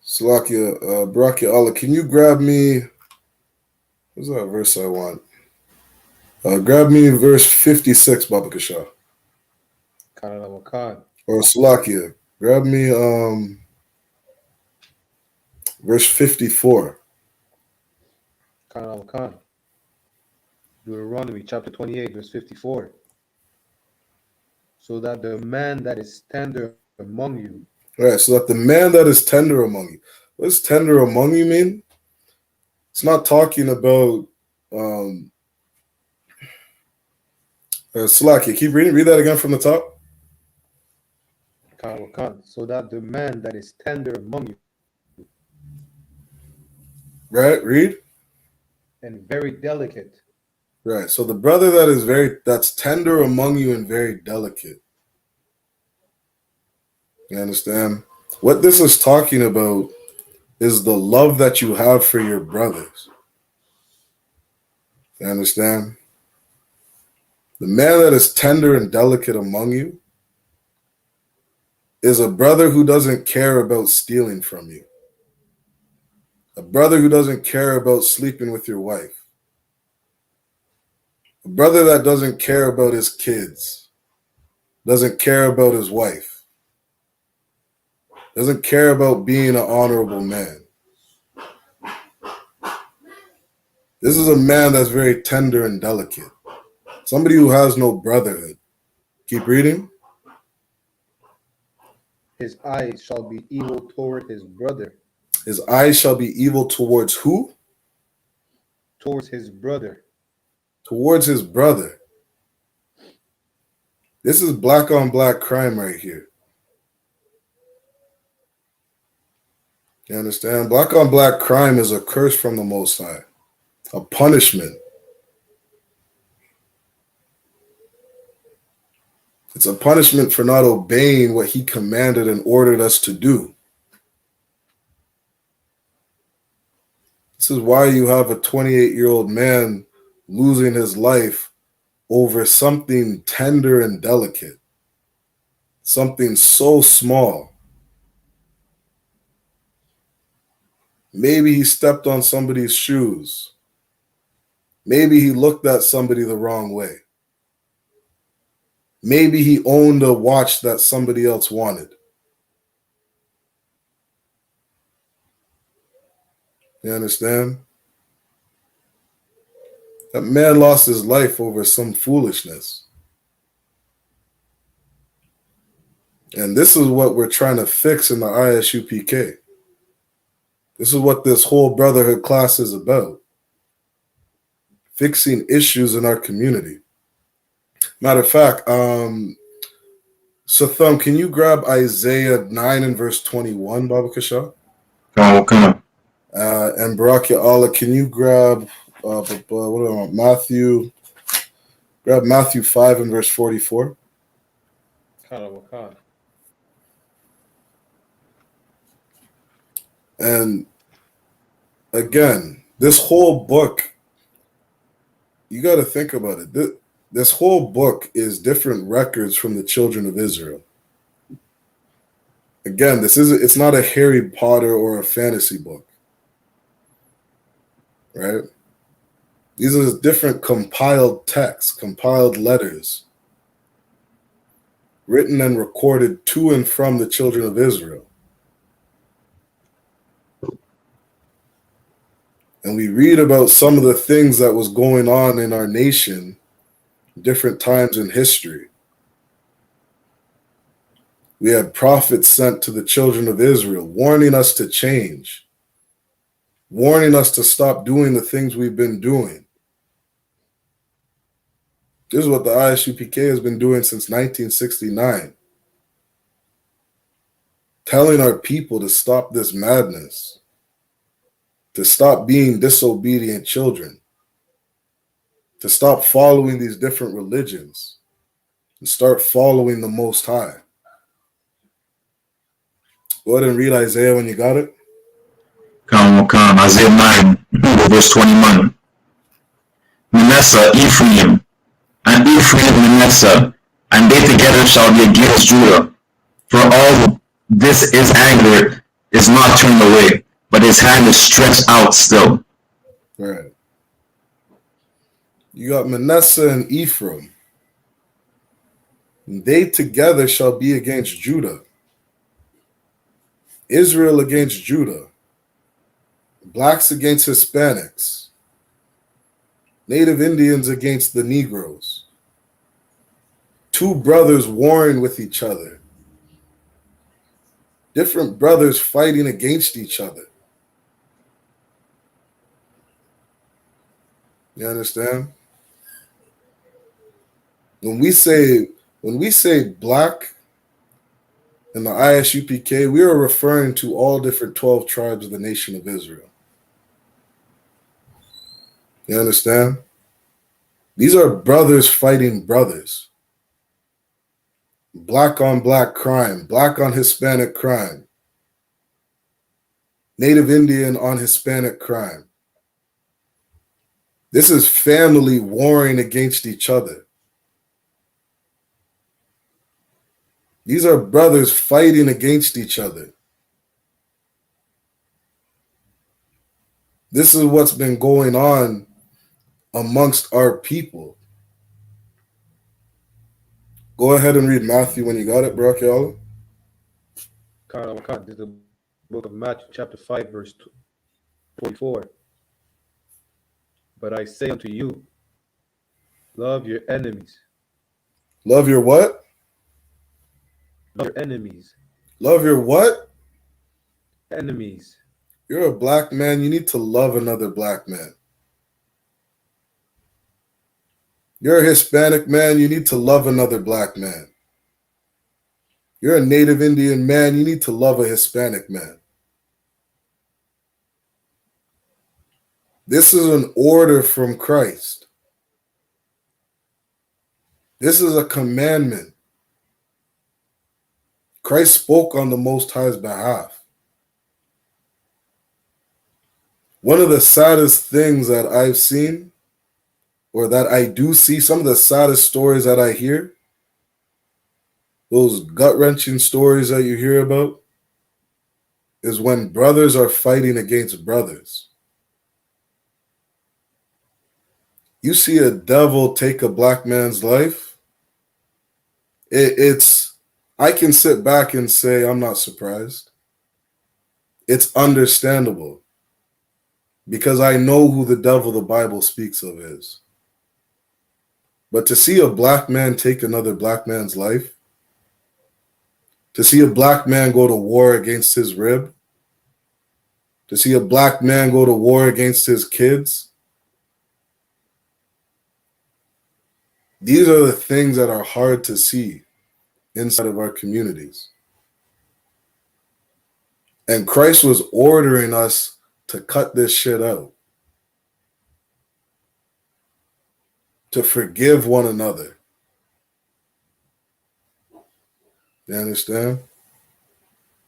Salakia, Barakia Allah, can you grab me? What's that verse I want? Grab me verse 56, Baba Kasha. Or Salakia, grab me verse 54. Deuteronomy chapter 28, verse 54. So that the man that is tender among you. All right, so that the man that is tender among you. What does tender among you mean? It's not talking about Salakia. Keep reading. Read that again from the top. So that the man that is tender among you. Right, read. And very delicate. Right, so the brother that's tender among you and very delicate. You understand? What this is talking about is the love that you have for your brothers. You understand? The man that is tender and delicate among you is a brother who doesn't care about stealing from you. A brother who doesn't care about sleeping with your wife. A brother that doesn't care about his kids. Doesn't care about his wife. Doesn't care about being an honorable man. This is a man that's very tender and delicate. Somebody who has no brotherhood. Keep reading. His eyes shall be evil toward his brother. His eyes shall be evil towards who? Towards his brother. Towards his brother. This is black on black crime right here. You understand? Black on black crime is a curse from the Most High. A punishment. It's a punishment for not obeying what He commanded and ordered us to do. This is why you have a 28-year-old man losing his life over something tender and delicate. Something so small. Maybe he stepped on somebody's shoes. Maybe he looked at somebody the wrong way. Maybe he owned a watch that somebody else wanted. You understand? That man lost his life over some foolishness. And this is what we're trying to fix in the I.S.U.P.K. This is what this whole brotherhood class is about. Fixing issues in our community. Matter of fact, Satham, can you grab Isaiah 9 and verse 21, Baba Kasha? Come. And Baraka Allah, can you grab what do I want? Matthew 5 and verse 44? And again, this whole book, you got to think about it. This whole book is different records from the children of Israel. Again, it's not a Harry Potter or a fantasy book, right? These are different compiled texts, compiled letters, written and recorded to and from the children of Israel. And we read about some of the things that was going on in our nation, different times in history. We had prophets sent to the children of Israel, warning us to change, warning us to stop doing the things we've been doing. This is what the I.S.U.P.K has been doing since 1969. Telling our people to stop this madness, to stop being disobedient children, to stop following these different religions, and start following the Most High. Go ahead and read Isaiah when you got it. Come. Isaiah 9, verse 21. Manasseh, Ephraim, and Ephraim, Manasseh, and they together shall be against Judah. For all this is anger is not turned away, but his hand is stretched out still. Right. You got Manasseh and Ephraim. And they together shall be against Judah. Israel against Judah. Blacks against Hispanics. Native Indians against the Negroes. Two brothers warring with each other. Different brothers fighting against each other. You understand? When we say black in the I.S.U.P.K, we are referring to all different 12 tribes of the nation of Israel. You understand? These are brothers fighting brothers. Black on black crime, black on Hispanic crime, Native Indian on Hispanic crime. This is family warring against each other. These are brothers fighting against each other. This is what's been going on amongst our people. Go ahead and read Matthew when you got it, bro. This is the book of Matthew, chapter 5, verse 44. But I say unto you, love your enemies. Love your what? Love your enemies. Love your what? Enemies. You're a black man. You need to love another black man. You're a Hispanic man. You need to love another black man. You're a Native Indian man. You need to love a Hispanic man. This is an order from Christ. This is a commandment. Christ spoke on the Most High's behalf. One of the saddest things that I've seen, or that I do see, some of the saddest stories that I hear, those gut-wrenching stories that you hear about, is when brothers are fighting against brothers. You see a devil take a black man's life, I can sit back and say I'm not surprised. It's understandable. because I know who the devil the Bible speaks of is. But to see a black man take another black man's life, to see a black man go to war against his rib, to see a black man go to war against his kids, these are the things that are hard to see inside of our communities. And Christ was ordering us to cut this shit out, to forgive one another. You understand?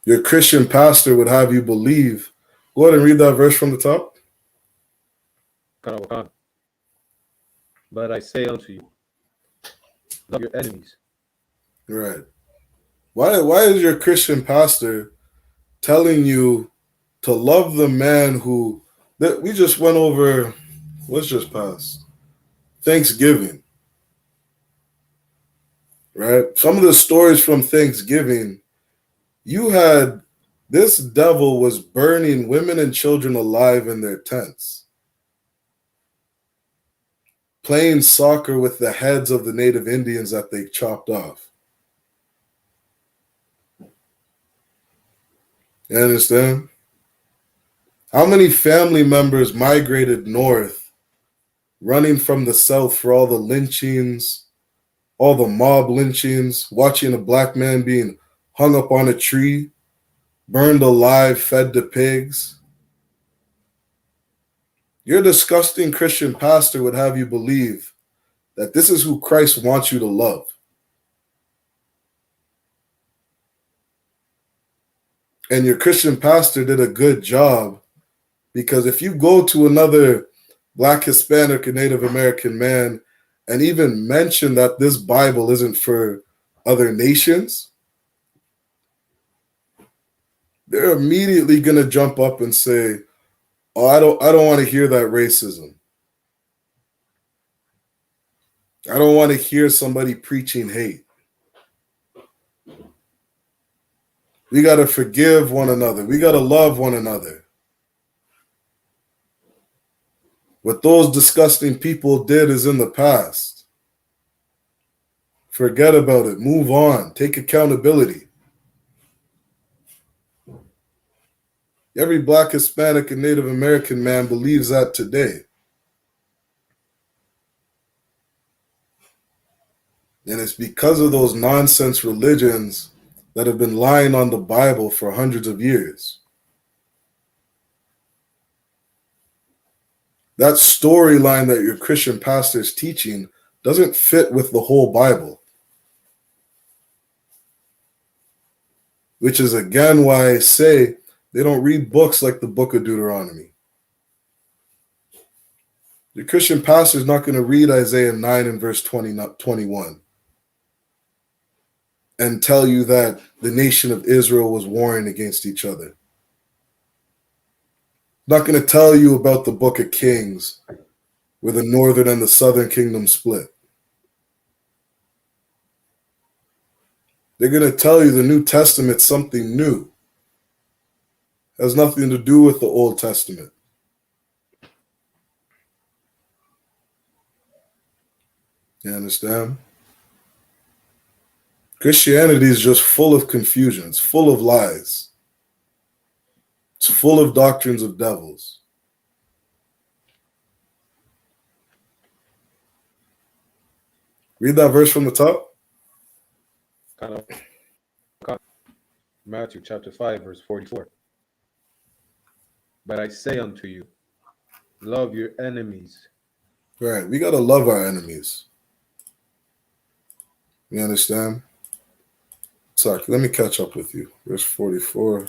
Your Christian pastor would have you believe. Go ahead and read that verse from the top. But I say unto you, love your enemies. Right. Why is your Christian pastor telling you to love the man who that we just went over? What's just passed? Thanksgiving. Right? Some of the stories from Thanksgiving, you had this devil was burning women and children alive in their tents, playing soccer with the heads of the native Indians that they chopped off. You understand? How many family members migrated north, running from the south for all the lynchings, all the mob lynchings, watching a black man being hung up on a tree, burned alive, fed to pigs? Your disgusting Christian pastor would have you believe that this is who Christ wants you to love. And your Christian pastor did a good job, because if you go to another Black, Hispanic, or Native American man and even mention that this Bible isn't for other nations, they're immediately going to jump up and say, oh, I don't want to hear that racism. I don't want to hear somebody preaching hate. We got to forgive one another. We got to love one another. What those disgusting people did is in the past. Forget about it. Move on. Take accountability. Every Black, Hispanic, and Native American man believes that today. And it's because of those nonsense religions that have been lying on the Bible for hundreds of years. That storyline that your Christian pastor is teaching doesn't fit with the whole Bible. Which is again why I say they don't read books like the book of Deuteronomy. Your Christian pastor is not going to read Isaiah 9 and verse 21 and tell you that the nation of Israel was warring against each other. Not going to tell you about the book of Kings, where the northern and the southern kingdom split. They're going to tell you the New Testament's something new. It has nothing to do with the Old Testament. You understand? Christianity is just full of confusion. It's full of lies. It's full of doctrines of devils. Read that verse from the top. Matthew chapter 5, verse 44. But I say unto you, love your enemies. Right. We got to love our enemies. You understand? Sorry, let me catch up with you. Verse 44.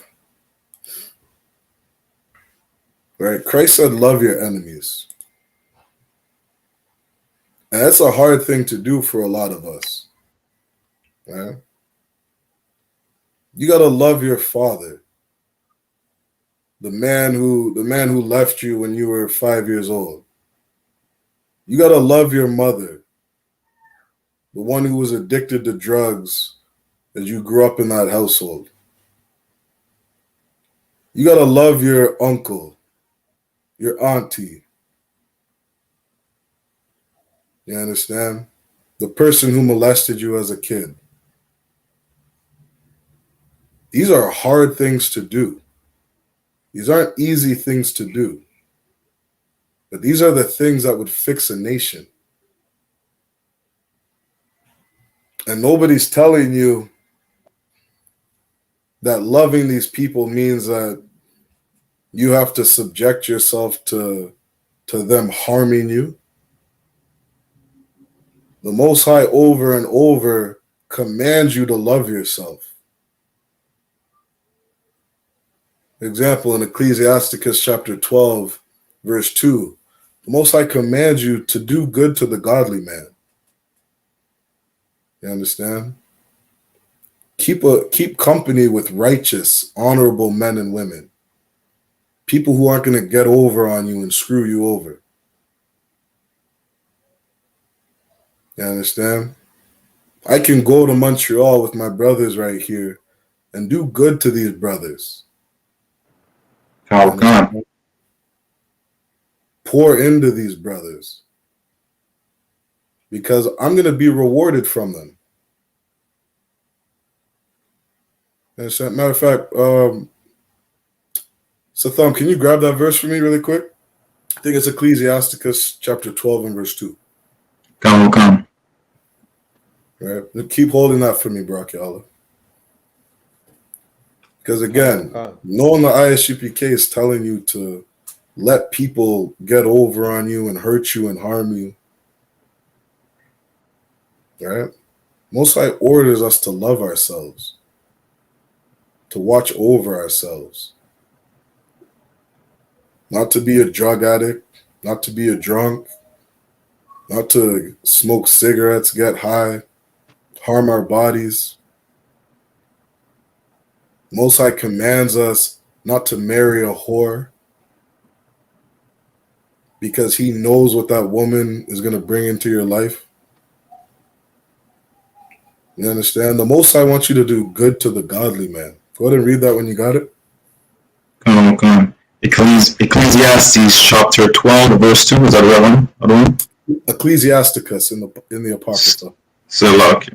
Right. Christ said, love your enemies. And that's a hard thing to do for a lot of us. Right? You got to love your father. The man who left you when you were 5 years old. You got to love your mother. The one who was addicted to drugs as you grew up in that household. You got to love your uncle, your auntie. You understand? The person who molested you as a kid. These are hard things to do. These aren't easy things to do. But these are the things that would fix a nation. And nobody's telling you that loving these people means that you have to subject yourself to them harming you. The Most High over and over commands you to love yourself. Example, in Ecclesiasticus chapter 12, verse 2, the Most High commands you to do good to the godly man. You understand? Keep company with righteous, honorable men and women. People who aren't going to get over on you and screw you over. You understand? I can go to Montreal with my brothers right here and do good to these brothers. Pour into these brothers. Because I'm going to be rewarded from them. As a matter of fact, Satham, can you grab that verse for me really quick? I think it's Ecclesiasticus chapter 12 and verse 2. Come. Right? Keep holding that for me, Brakyala. Because again, knowing the I.S.U.P.K is telling you to let people get over on you and hurt you and harm you. Right? Most High orders us to love ourselves, to watch over ourselves, not to be a drug addict, not to be a drunk, not to smoke cigarettes, get high, harm our bodies. Most High commands us not to marry a whore because he knows what that woman is going to bring into your life. You understand? The Most High wants you to do good to the godly man. Go ahead and read that when you got it. Come. Ecclesiastes chapter 12, verse 2. Is that the right one? Ecclesiasticus in the Apocrypha. Okay.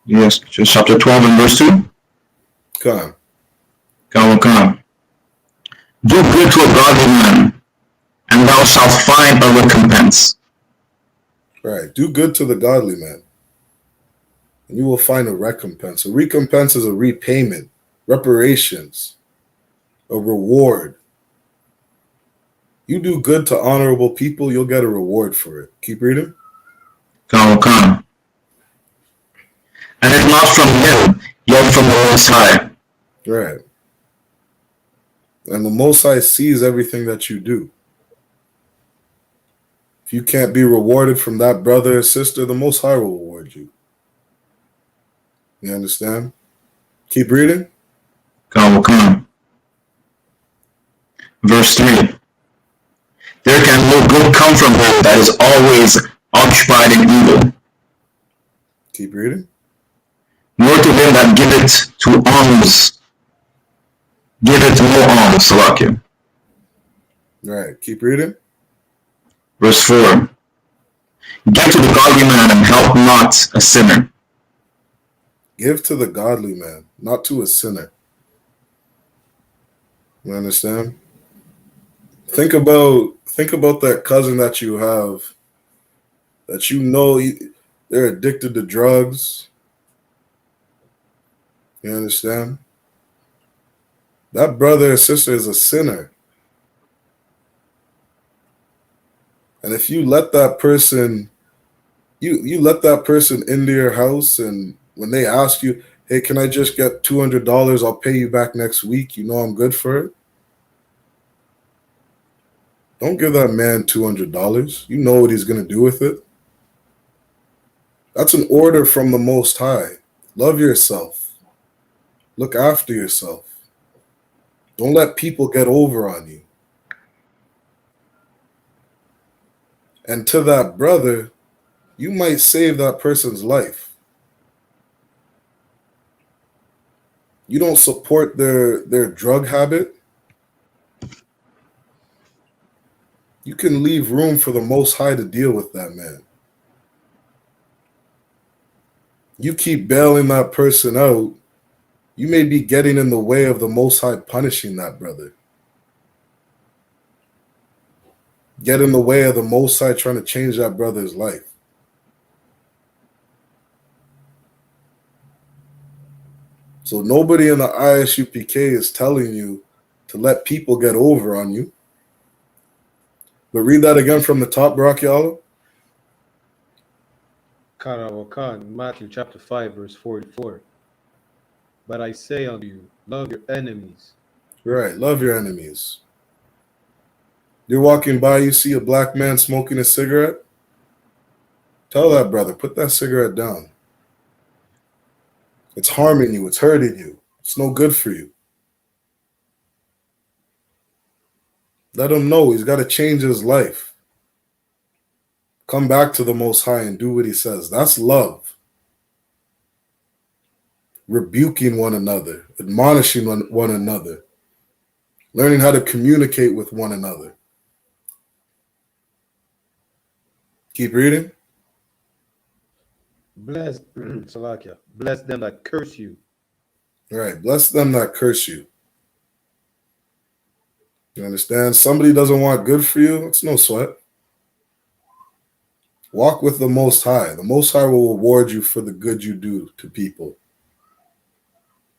Yes, chapter 12 and verse 2. Come. Do good to a godly man, and thou shalt find a recompense. Right. Do good to the godly man, and you will find a recompense. A recompense is a repayment, reparations, a reward. You do good to honorable people, you'll get a reward for it. Keep reading. Come. And if not from him, yet from the Most High. Right. And the Most High sees everything that you do. If you can't be rewarded from that brother or sister, the Most High will reward you. You understand? Keep reading. Come. Verse 3. There can no good come from him that is always occupied in evil. Keep reading. Nor to him that giveth to alms, giveth no alms, Salakia. Right. Keep reading. Verse 4. Give to the godly man and help not a sinner. Give to the godly man, not to a sinner. You understand? Think about that cousin that you have, that you know they're addicted to drugs. You understand? That brother or sister is a sinner. And if you let that person, you let that person into your house, and when they ask you, hey, can I just get $200? I'll pay you back next week. You know I'm good for it. Don't give that man $200. You know what he's going to do with it. That's an order from the Most High. Love yourself. Look after yourself. Don't let people get over on you. And to that brother, you might save that person's life. You don't support their drug habit. You can leave room for the Most High to deal with that man. You keep bailing that person out, you may be getting in the way of the Most High punishing that brother. Get in the way of the Most High trying to change that brother's life. So nobody in the I.S.U.P.K is telling you to let people get over on you. But read that again from the top, Barakiala. Karawakan, Matthew chapter 5, verse 44. But I say unto you, love your enemies. Right, love your enemies. You're walking by, you see a black man smoking a cigarette. Tell that brother, put that cigarette down. It's harming you. It's hurting you. It's no good for you. Let him know he's got to change his life. Come back to the Most High and do what he says. That's love. Rebuking one another, admonishing one another, learning how to communicate with one another. Keep reading. Bless, Salakia, bless them that curse you. Right. Bless them that curse you. You understand? Somebody doesn't want good for you. It's no sweat. Walk with the Most High. The Most High will reward you for the good you do to people.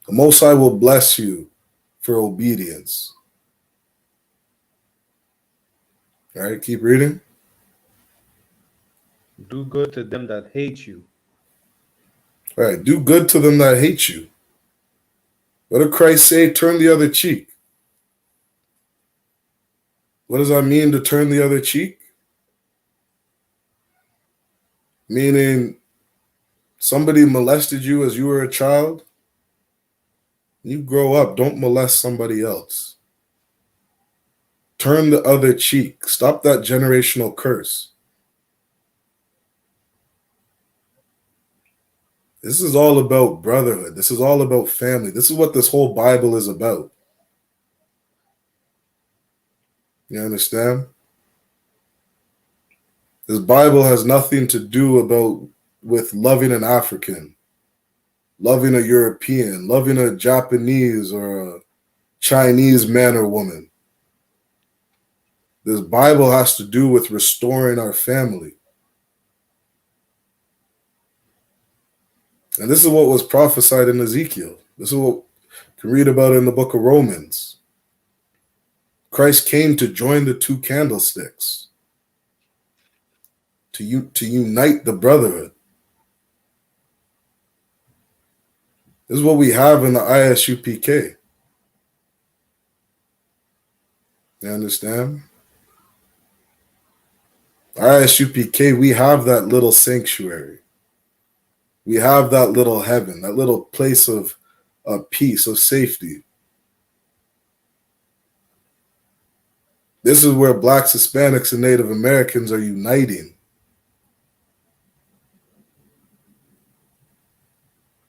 The Most High will bless you for obedience. All right, keep reading. Do good to them that hate you. All right, do good to them that hate you. What did Christ say? Turn the other cheek. What does that mean to turn the other cheek? Meaning somebody molested you as you were a child. You grow up, don't molest somebody else. Turn the other cheek. Stop that generational curse. This is all about brotherhood. This is all about family. This is what this whole Bible is about. You understand? This Bible has nothing to do with loving an African, loving a European, loving a Japanese or a Chinese man or woman. This Bible has to do with restoring our family. And this is what was prophesied in Ezekiel. This is what you can read about in the book of Romans. Christ came to join the two candlesticks, to unite the brotherhood. This is what we have in the I.S.U.P.K. You understand? I.S.U.P.K, we have that little sanctuary. We have that little heaven, that little place of peace, of safety. This is where Blacks, Hispanics, and Native Americans are uniting.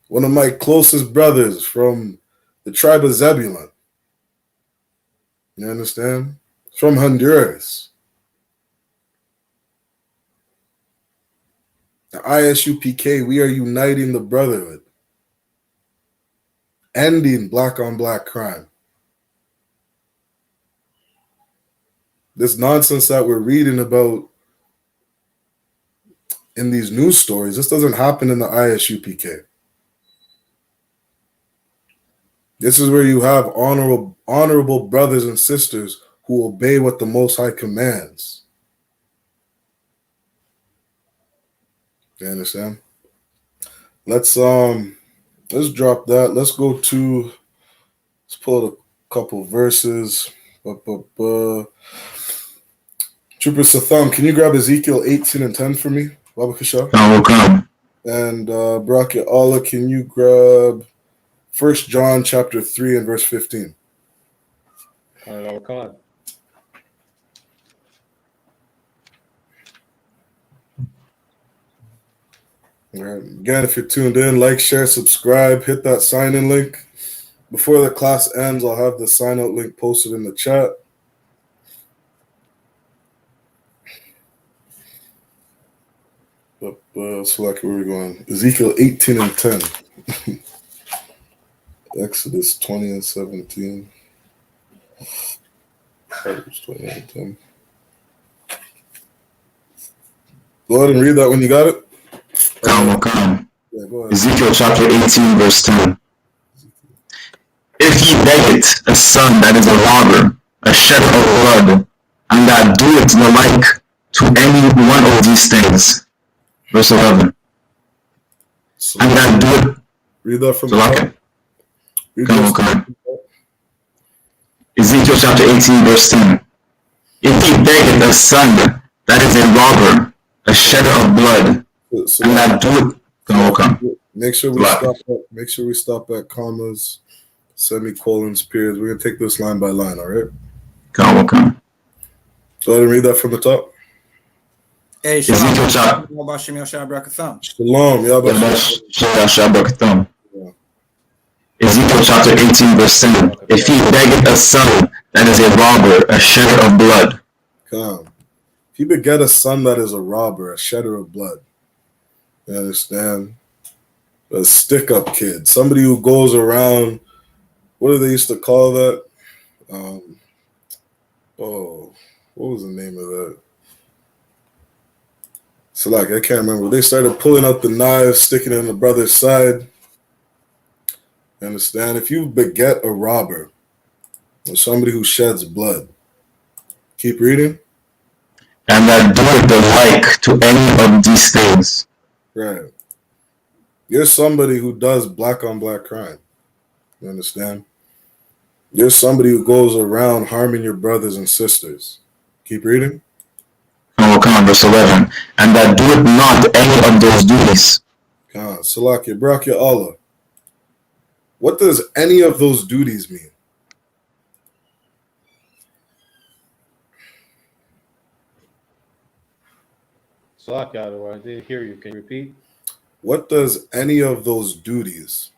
One of my closest brothers from the tribe of Zebulon. You understand? From Honduras. The I.S.U.P.K, we are uniting the brotherhood. Ending black on black crime. This nonsense that we're reading about in these news stories, this doesn't happen in the I.S.U.P.K. This is where you have honorable brothers and sisters who obey what the Most High commands. You understand? Let's drop that. Let's go to, let's pull out a couple verses. Trooper Satham, can you grab Ezekiel 18 and 10 for me? Baba Kasha? I will come. And Barakia Allah, can you grab 1 John chapter 3 and verse 15? Karawakan. All right. Again, if you're tuned in, like, share, subscribe, hit that sign-in link. Before the class ends, I'll have the sign out link posted in the chat. So like where we're going. Ezekiel 18 and 10. Exodus 20 and 17. Proverbs 20 and 10. Go ahead and read that when you got it. Come, come. Yeah, go ahead. Ezekiel chapter 18, verse 10. If ye beget a son that is a robber, a shedder of blood, and that doeth the like to any one of these things. Verse 11. So And that doeth. read that from So the like top. Read come, those- come. Ezekiel chapter 18, verse 10. If ye beget a son that is a robber, a shedder of blood, So and that doeth. Come. Make sure we Black. stop at, make sure we stop at commas, semicolons, periods. We're gonna take this line by line, all right? Come. Go ahead and read that from the top. Hey, Ezekiel chapter. Shalom, Ezekiel chapter 18, verse 7. If he beget a son that is a robber, a shedder of blood. Come. If you beget a son that is a robber, a shedder of blood, you understand? A stick-up kid, somebody who goes around. What do they used to call that? What was the name of that? So like I can't remember. They started pulling out the knives, sticking it in the brother's side. You understand? If you beget a robber or somebody who sheds blood, keep reading. And that doeth the like to any of these things. Right. You're somebody who does black on black crime. You understand? You're somebody who goes around harming your brothers and sisters. Keep reading. Come, verse 11. And that doeth not any of those duties. Salakia, Barakia Allah. What does any of those duties mean? Salakia, I didn't hear you. Can you repeat? What does any of those duties?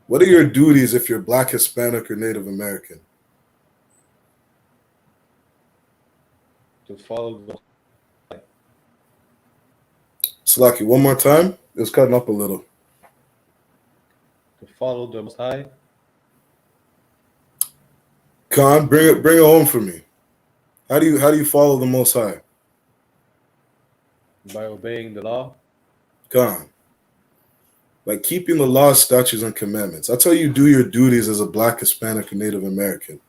What are your duties if you're Black, Hispanic, or Native American? To follow the. Salaki, one more time. It's cutting up a little. To follow the Most High. Khan, bring it home for me. How do you follow the Most High? By obeying the law. Khan. By keeping the laws, statutes, and commandments. That's how you do your duties as a Black, Hispanic, or Native American.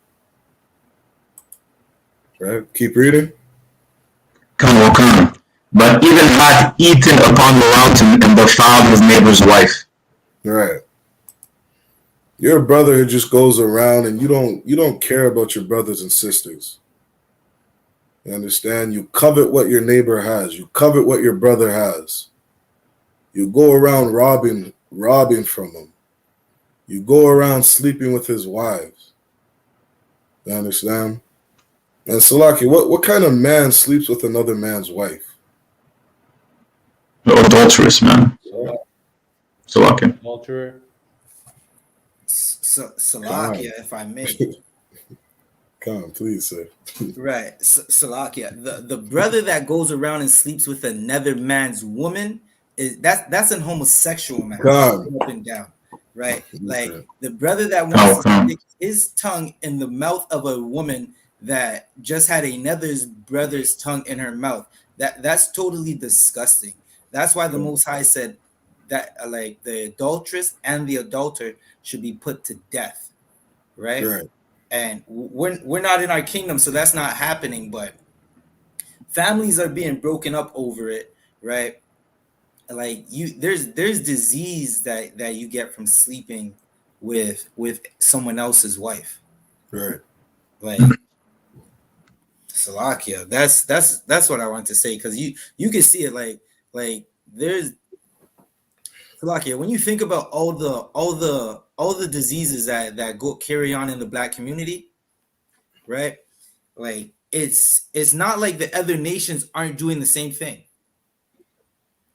Right? Keep reading. Come. But even hath eaten upon the mountain and defiled his neighbor's wife. Right. You're a brother who just goes around and you don't care about your brothers and sisters. You understand? You covet what your neighbor has. You covet what your brother has. You go around robbing from him. You go around sleeping with his wives. You understand? And Salaki, what kind of man sleeps with another man's wife? Adulterous, man. Salaki. Adulterer. Salakia, if I may. Come on, please, sir. Right. Salakia. The brother that goes around and sleeps with another man's woman, that's an homosexual man. Come. Up and down. Right. Like the brother that wants to stick his tongue in the mouth of a woman that just had another brother's tongue in her mouth. That's totally disgusting. That's why the Most High said that like the adulteress and the adulterer should be put to death. Right. And we're not in our kingdom, so that's not happening. But families are being broken up over it, right? Like there's disease that you get from sleeping with someone else's wife, right? Like Salakia. That's what I want to say, because you can see it like there's Salakia. When you think about all the diseases that go carry on in the Black community, right? Like it's not like the other nations aren't doing the same thing,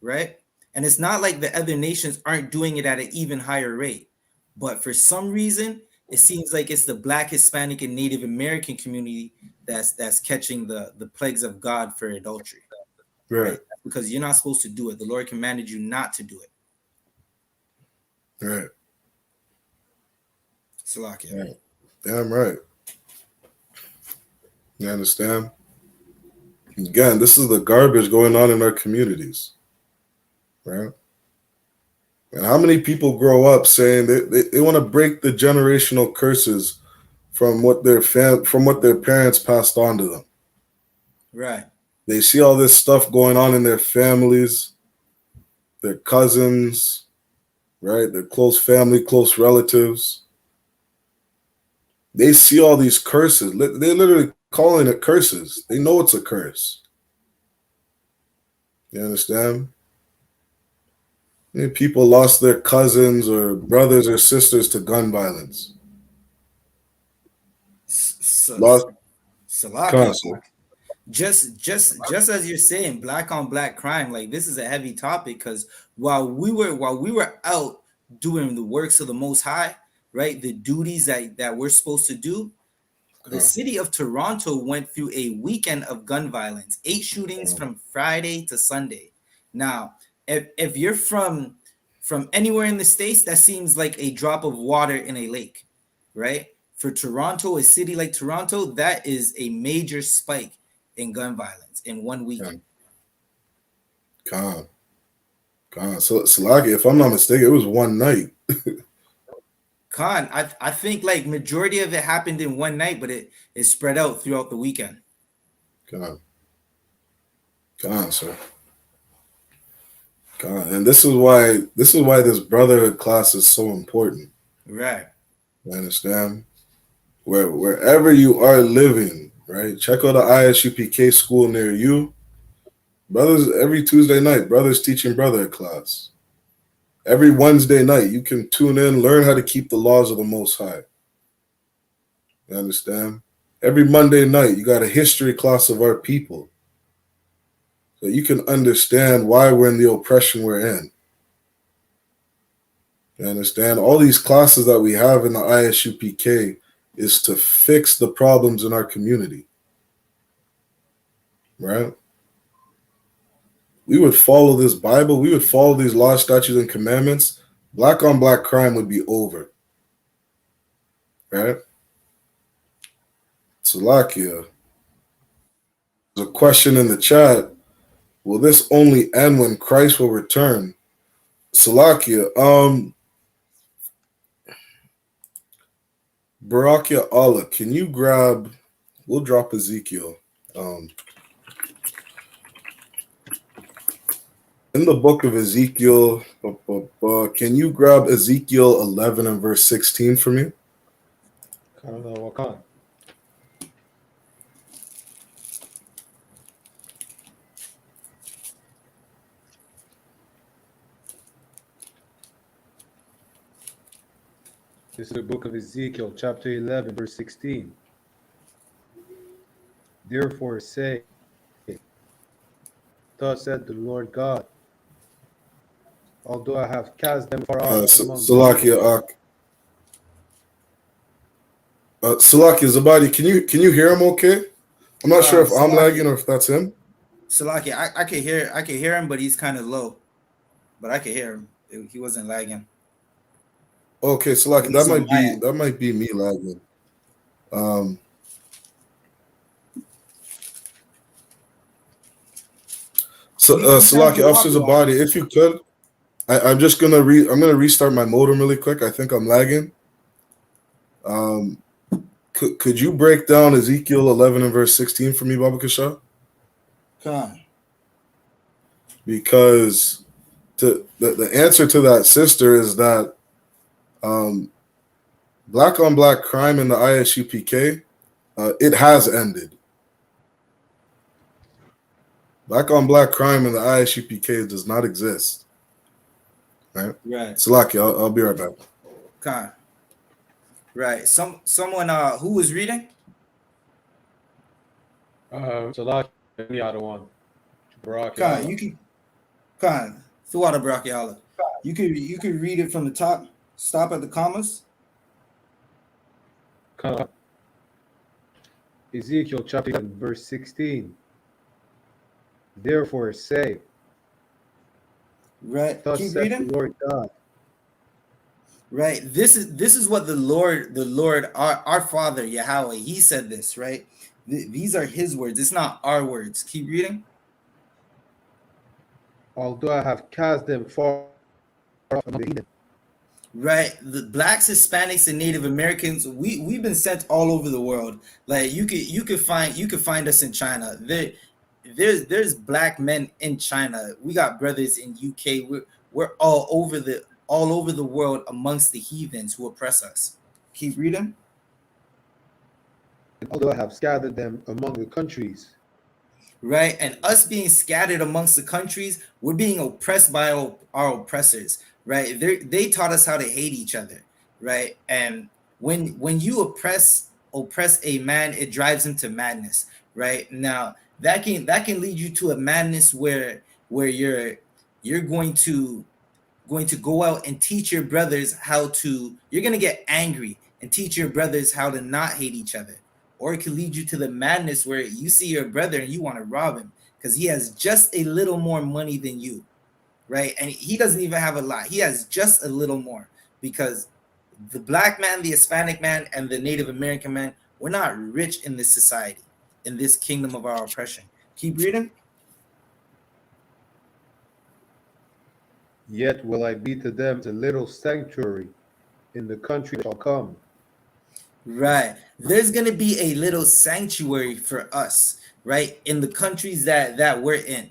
right? And it's not like the other nations aren't doing it at an even higher rate, but for some reason it seems like it's the Black, Hispanic, and Native American community that's catching the plagues of God for adultery. Right. Because you're not supposed to do it. The Lord commanded you not to do it. Right. Salakia. Right. Damn right. You understand? Again, this is the garbage going on in our communities. Right? And how many people grow up saying they want to break the generational curses from what their parents passed on to them? Right. They see all this stuff going on in their families, their cousins, right? Their close family, close relatives. They see all these curses. They're literally calling it curses. They know it's a curse. You understand? People lost their cousins or brothers or sisters to gun violence. Lost Salakia. Just as you're saying, black on black crime, like this is a heavy topic because while we were out doing the works of the Most High, right, the duties that we're supposed to do, the city of Toronto went through a weekend of gun violence, 8 shootings from Friday to Sunday. Now, if you're from anywhere in the States, that seems like a drop of water in a lake, right? For Toronto, a city like Toronto, that is a major spike in gun violence in one weekend. So, Salaki, if I'm not mistaken, it was one night. Khan, I think like majority of it happened in one night, but it spread out throughout the weekend. Khan, sir. Khan. And this is why this brotherhood class is so important. Right. You understand? Wherever you are living, right? Check out the I.S.U.P.K school near you. Brothers, every Tuesday night, brothers teaching brotherhood class. Every Wednesday night, you can tune in, learn how to keep the laws of the Most High. You understand? Every Monday night, you got a history class of our people. So you can understand why we're in the oppression we're in. You understand? All these classes that we have in the I.S.U.P.K is to fix the problems in our community. Right? We would follow this Bible, we would follow these laws, statutes, and commandments, black on black crime would be over. Right? Salakia. There's a question in the chat. Will this only end when Christ will return? Salakia. Barakia Allah, can you grab, we'll drop Ezekiel. In the book of Ezekiel, can you grab Ezekiel 11 and verse 16 for me? I don't know what kind. This is the book of Ezekiel, chapter 11, verse 16. Therefore say, thus said the Lord God, although I have cast them far off among Salakia, Salakia Zabadi, can you hear him okay? I'm not sure if I'm lagging or if that's him. Salakia, I can hear him, but he's kind of low. But I can hear him. He wasn't lagging. Okay, Salakia, that might be me lagging. Salaki, Officer Zabadi, if you could, I'm just gonna restart my modem really quick. I think I'm lagging. Could you break down Ezekiel 11 and verse 16 for me, Baba Kasha? Because the answer to that, sister, is that black on black crime in the I.S.U.P.K, it has ended. Black on black crime in the I.S.U.P.K does not exist. Right? Salaki, I'll be right back. Right. Someone who was reading? Salaki, the other one. Khan, you can throughout Barakiala. You could read it from the top, stop at the commas. Ezekiel chapter 11, verse 16. Therefore say, Right. thus Keep saith reading. the Lord God. Right. This is what the Lord, our Father Yahweh, He said this. Right. These are His words. It's not our words. Keep reading. Although I have cast them far off from the heathen. Right. The blacks, Hispanics, and Native Americans, we've been sent all over the world. Like you could find us in China. There's black men in China. We got brothers in UK. We're all over the world amongst the heathens who oppress us. Keep reading. Although I have scattered them among the countries. Right. And us being scattered amongst the countries, we're being oppressed by our oppressors. Right. They taught us how to hate each other. Right. And when you oppress a man, it drives him to madness. Right. Now that can lead you to a madness where you're going to go out and teach your brothers you're going to get angry and teach your brothers how to not hate each other. Or it could lead you to the madness where you see your brother and you want to rob him because he has just a little more money than you, right? And he doesn't even have a lot. He has just a little more because the black man, the Hispanic man, and the Native American man, we're not rich in this society, in this kingdom of our oppression. Keep reading. Yet will I be to them a little sanctuary in the country that shall come. Right. There's going to be a little sanctuary for us, right? In the countries that we're in,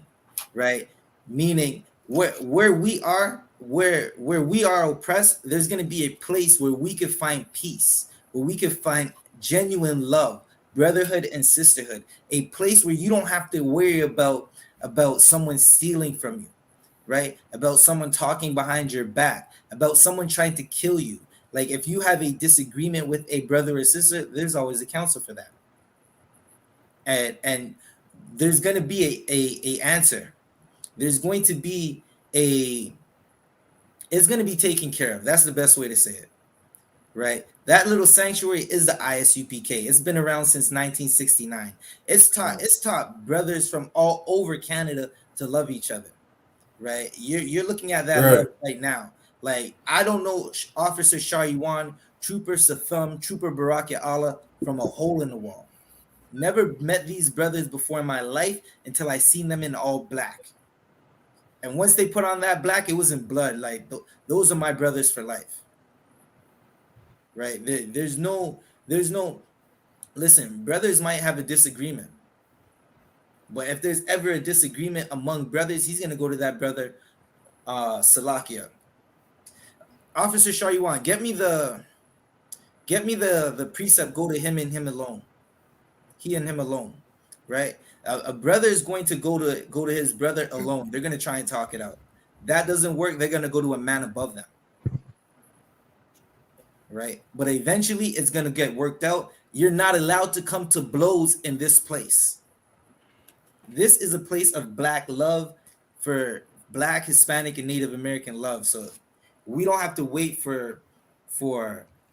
right? Meaning where we are oppressed, there's going to be a place where we could find peace, where we could find genuine love, brotherhood and sisterhood, a place where you don't have to worry about someone stealing from you, right? About someone talking behind your back, about someone trying to kill you. Like if you have a disagreement with a brother or sister, there's always a counsel for that. And there's going to be a answer. There's going to be it's going to be taken care of. That's the best way to say it. Right? That little sanctuary is the I.S.U.P.K. It's been around since 1969. It's taught brothers from all over Canada to love each other. Right? You're looking at that love right now. Like, I don't know Officer Shariwan, Trooper Satham, Trooper Baraka Allah from a hole in the wall. Never met these brothers before in my life until I seen them in all black. And once they put on that black, it was in blood. Like, those are my brothers for life. Right? There's no, listen, brothers might have a disagreement. But if there's ever a disagreement among brothers, he's going to go to that brother, Salakia. Officer Shariwan, get me the precept, go to him and him alone. He and him alone, right? A brother is going to go to his brother alone. They're going to try and talk it out. That doesn't work. They're going to go to a man above them, right? But eventually it's going to get worked out. You're not allowed to come to blows in this place. This is a place of black love for black, Hispanic, and Native American love. So we don't have to wait for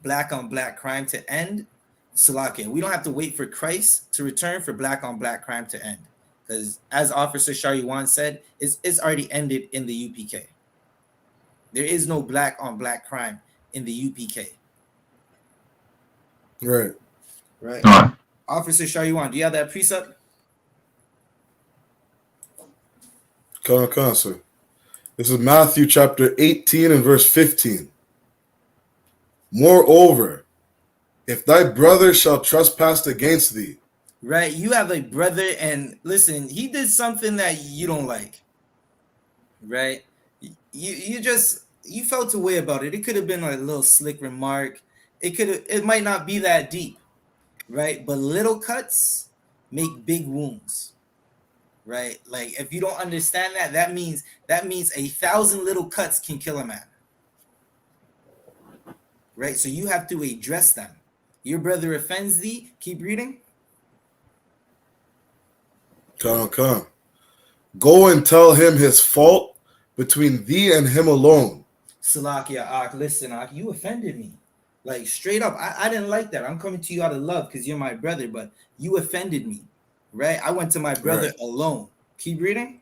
black on black crime to end. Salakia, we don't have to wait for Christ to return for black on black crime to end. Because as Officer Shariwan said, it's already ended in the UPK. There is no black on black crime in the UPK. Right. Officer Shariwan, do you have that precept? Come on, sir. This is Matthew chapter 18 and verse 15. Moreover, if thy brother shall trespass against thee. Right, you have a brother and listen, he did something that you don't like. Right? You felt a way about it. It could have been a little slick remark. It might not be that deep. Right? But little cuts make big wounds. Right? Like if you don't understand that means 1,000 little cuts can kill a man. Right? So you have to address them. Your brother offends thee, keep reading. Come. Go and tell him his fault between thee and him alone. Salakia, listen, you offended me. Like straight up, I didn't like that. I'm coming to you out of love because you're my brother, but you offended me, right? I went to my brother alone. Keep reading.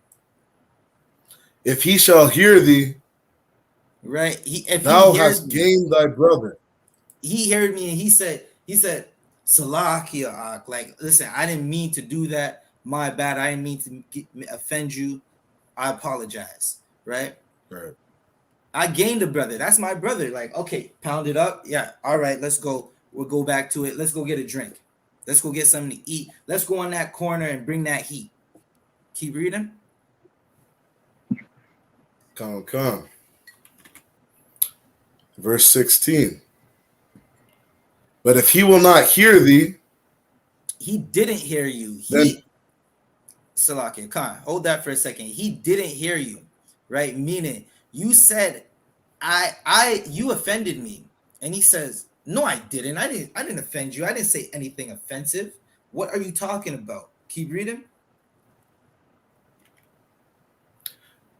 If he shall hear thee, right? If thou he hast gained thy brother. He heard me and he said, Salakia, like, listen, I didn't mean to do that. My bad. I didn't mean to offend you. I apologize, right? Right. I gained a brother. That's my brother. Like, okay, pound it up. Yeah, all right, let's go. We'll go back to it. Let's go get a drink. Let's go get something to eat. Let's go in that corner and bring that heat. Keep reading. Come. Verse 16. But if he will not hear thee, he didn't hear you. Salakia, Khan, hold that for a second. He didn't hear you, right? Meaning you said, you offended me. And he says, no, I didn't. I didn't offend you. I didn't say anything offensive. What are you talking about? Keep reading.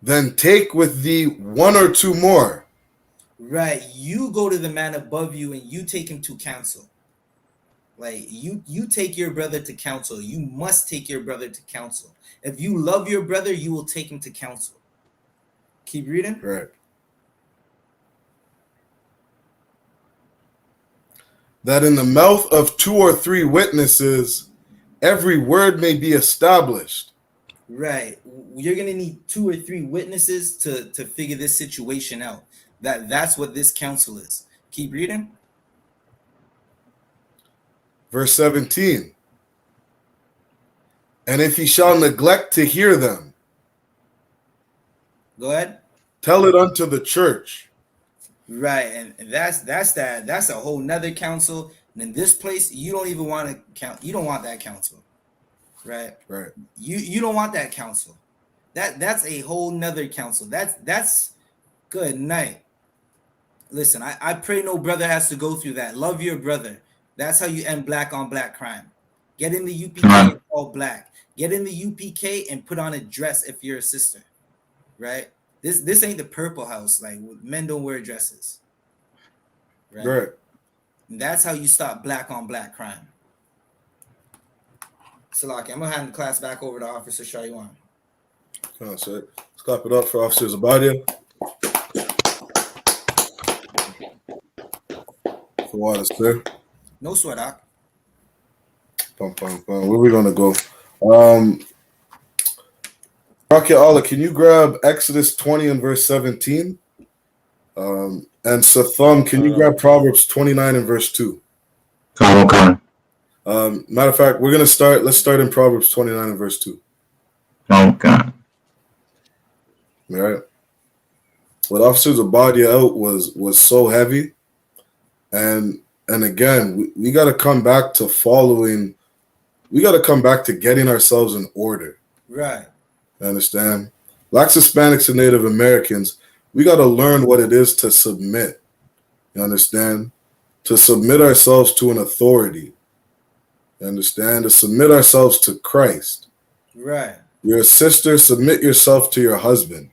Then take with thee one or two more. Right. You go to the man above you and you take him to counsel. Like you take your brother to counsel. You must take your brother to counsel. If you love your brother, you will take him to counsel. Keep reading. Right. That in the mouth of 2 or 3 witnesses, every word may be established. Right. You're going to need 2 or 3 witnesses to figure this situation out. That's what this counsel is. Keep reading. Verse 17. And if he shall neglect to hear them, go ahead. Tell it unto the church. Right, and that's a whole nother counsel. And in this place, you don't even want to count. You don't want that counsel, right? Right. You don't want that counsel. That's a whole nother counsel. That's good night. Listen, I pray no brother has to go through that. Love your brother. That's how you end black on black crime. Get in the UPK all black. Get in the UPK and put on a dress if you're a sister, right? This ain't the Purple House. Like, men don't wear dresses, right? And that's how you stop black on black crime. Salaki, I'm gonna hand the class back over to Officer Shaywan. Come on, sir. Let's clap it up for Officer Zabadia. For water, sir. No sweat, Doc. Where are we gonna go? Rocket Allah, can you grab Exodus 20 and verse 17? And Satham, can you grab Proverbs 29 and verse 2? Okay. Matter of fact, let's start in Proverbs 29 and verse 2. Okay. All right. What Officer Zabadia out was so heavy. And again, we got to come back to following. We got to come back to getting ourselves in order. Right. You understand? Blacks, Hispanics, and Native Americans, we got to learn what it is to submit. You understand? To submit ourselves to an authority. You understand? To submit ourselves to Christ. Right. You're a sister, submit yourself to your husband.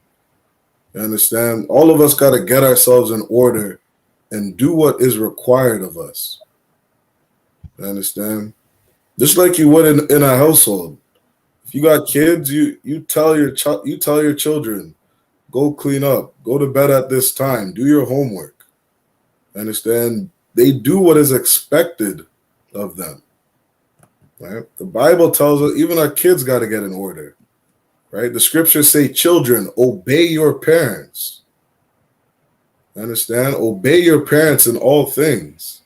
You understand? All of us got to get ourselves in order and do what is required of us. You understand? Just like you would in a household. If you got kids, you tell your children, go clean up, go to bed at this time, do your homework. Understand? They do what is expected of them. Right? The Bible tells us even our kids got to get in order. Right? The scriptures say, children, obey your parents. Understand? Obey your parents in all things.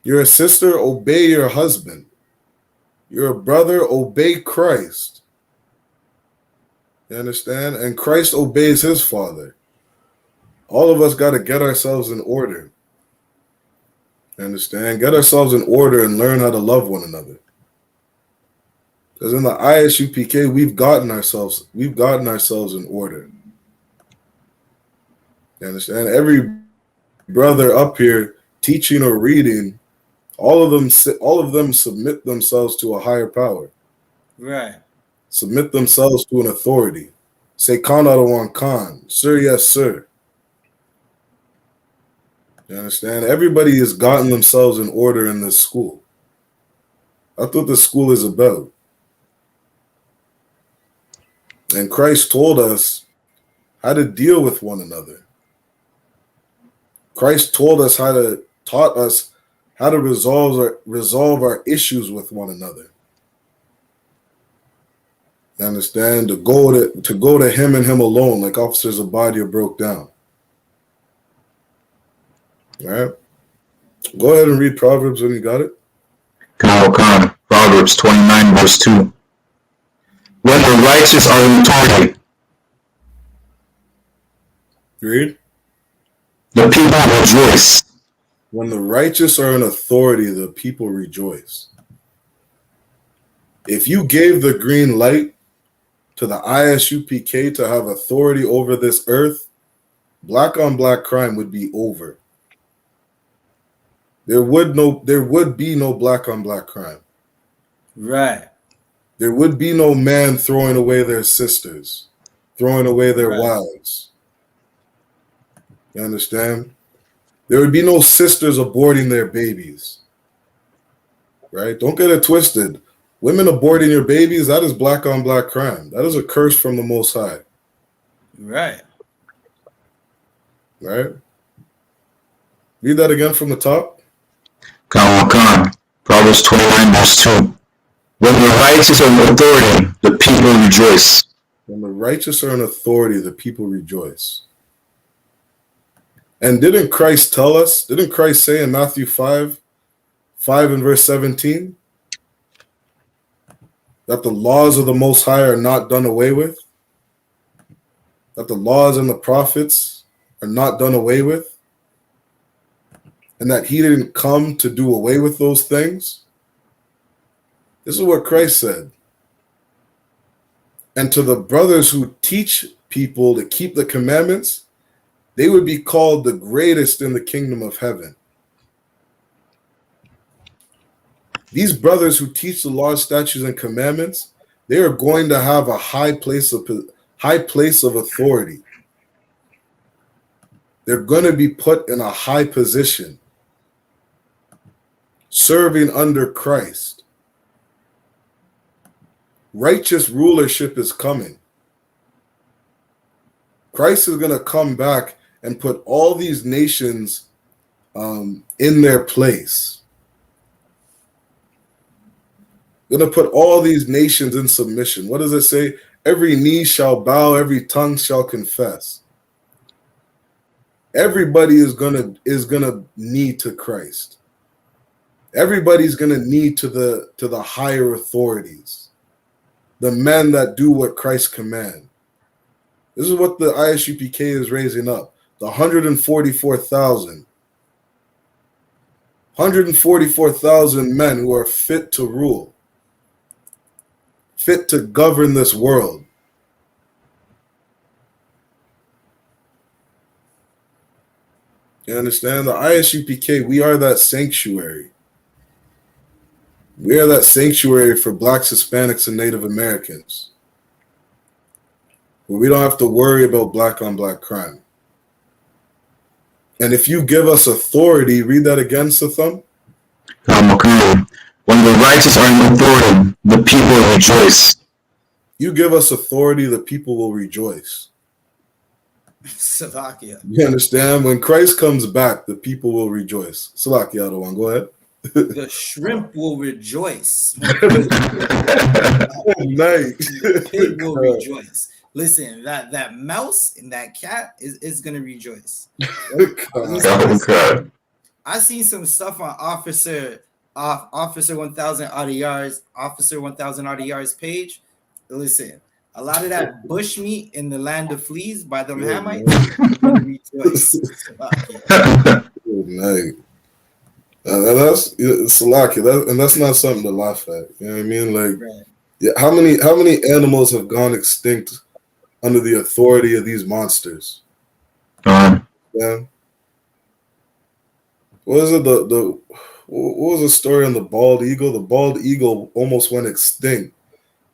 You're a sister, obey your husband. You're a brother, obey Christ. You understand? And Christ obeys his Father. All of us got to get ourselves in order. You understand? Get ourselves in order and learn how to love one another. Because in the I.S.U.P.K, we've gotten ourselves in order. You understand? Every brother up here teaching or reading, all of them submit themselves to a higher power. Right. Submit themselves to an authority. Say Khan Adawan Khan. Sir, yes, sir. You understand? Everybody has gotten themselves in order in this school. That's what the school is about. And Christ told us how to deal with one another. Christ taught us how to resolve our issues with one another. You understand? To go to him and him alone, like Officer Zabadia broke down. All right? Go ahead and read Proverbs when you got it. Proverbs 29, verse 2. When the righteous are in authority, Read. the people rejoice. When the righteous are in authority, the people rejoice. If you gave the green light to the I.S.U.P.K to have authority over this earth, black on black crime would be over. There would be no black on black crime. Right. There would be no man throwing away their sisters, throwing away their wives. You understand? There would be no sisters aborting their babies. Right? Don't get it twisted. Women aborting your babies, that is black on black crime. That is a curse from the Most High. Right. Right? Read that again from the top. Proverbs 29, verse 2. When the righteous are in authority, the people rejoice. When the righteous are in authority, the people rejoice. And didn't Christ say in Matthew 5 and verse 17, that the laws of the Most High are not done away with? That the laws and the prophets are not done away with? And that he didn't come to do away with those things? This is what Christ said. And to the brothers who teach people to keep the commandments, they would be called the greatest in the kingdom of heaven. These brothers who teach the laws, statutes, and commandments, they are going to have a high place of authority. They're going to be put in a high position, serving under Christ. Righteous rulership is coming. Christ is going to come back and put all these nations in their place. Going to put all these nations in submission. What does it say? Every knee shall bow, every tongue shall confess. Everybody is gonna knee to Christ. Everybody's gonna knee to the higher authorities, the men that do what Christ command. This is what the I.S.U.P.K is raising up. The 144,000. 144,000 men who are fit to rule, fit to govern this world. You understand? The I.S.U.P.K, we are that sanctuary. We are that sanctuary for Blacks, Hispanics, and Native Americans, where we don't have to worry about black on black crime. And if you give us authority, read that again, Satham. When the righteous are in authority, the people rejoice. You give us authority, the people will rejoice. Salakia. You understand? When Christ comes back, the people will rejoice. Salakia, other one, go ahead. The shrimp will rejoice. Nice. The pig will rejoice. Listen, that mouse and that cat is gonna rejoice. I seen some stuff on Officer 1000 RDR's page. Listen, a lot of that bush meat in the land of fleas by them Hamites rejoice. Good night. That's Salakia, and that's not something to laugh at. You know what I mean? Like, yeah, how many animals have gone extinct under the authority of these monsters? Yeah. What is it? What was the story on the bald eagle? The bald eagle almost went extinct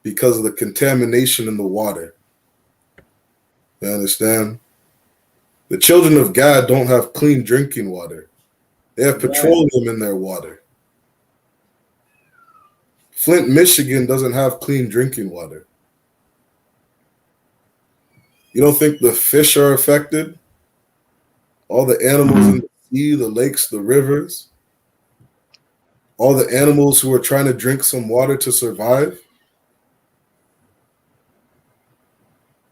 because of the contamination in the water. You understand? The children of God don't have clean drinking water. They have petroleum in their water. Flint, Michigan doesn't have clean drinking water. You don't think the fish are affected? All the animals in the sea, the lakes, the rivers, all the animals who are trying to drink some water to survive.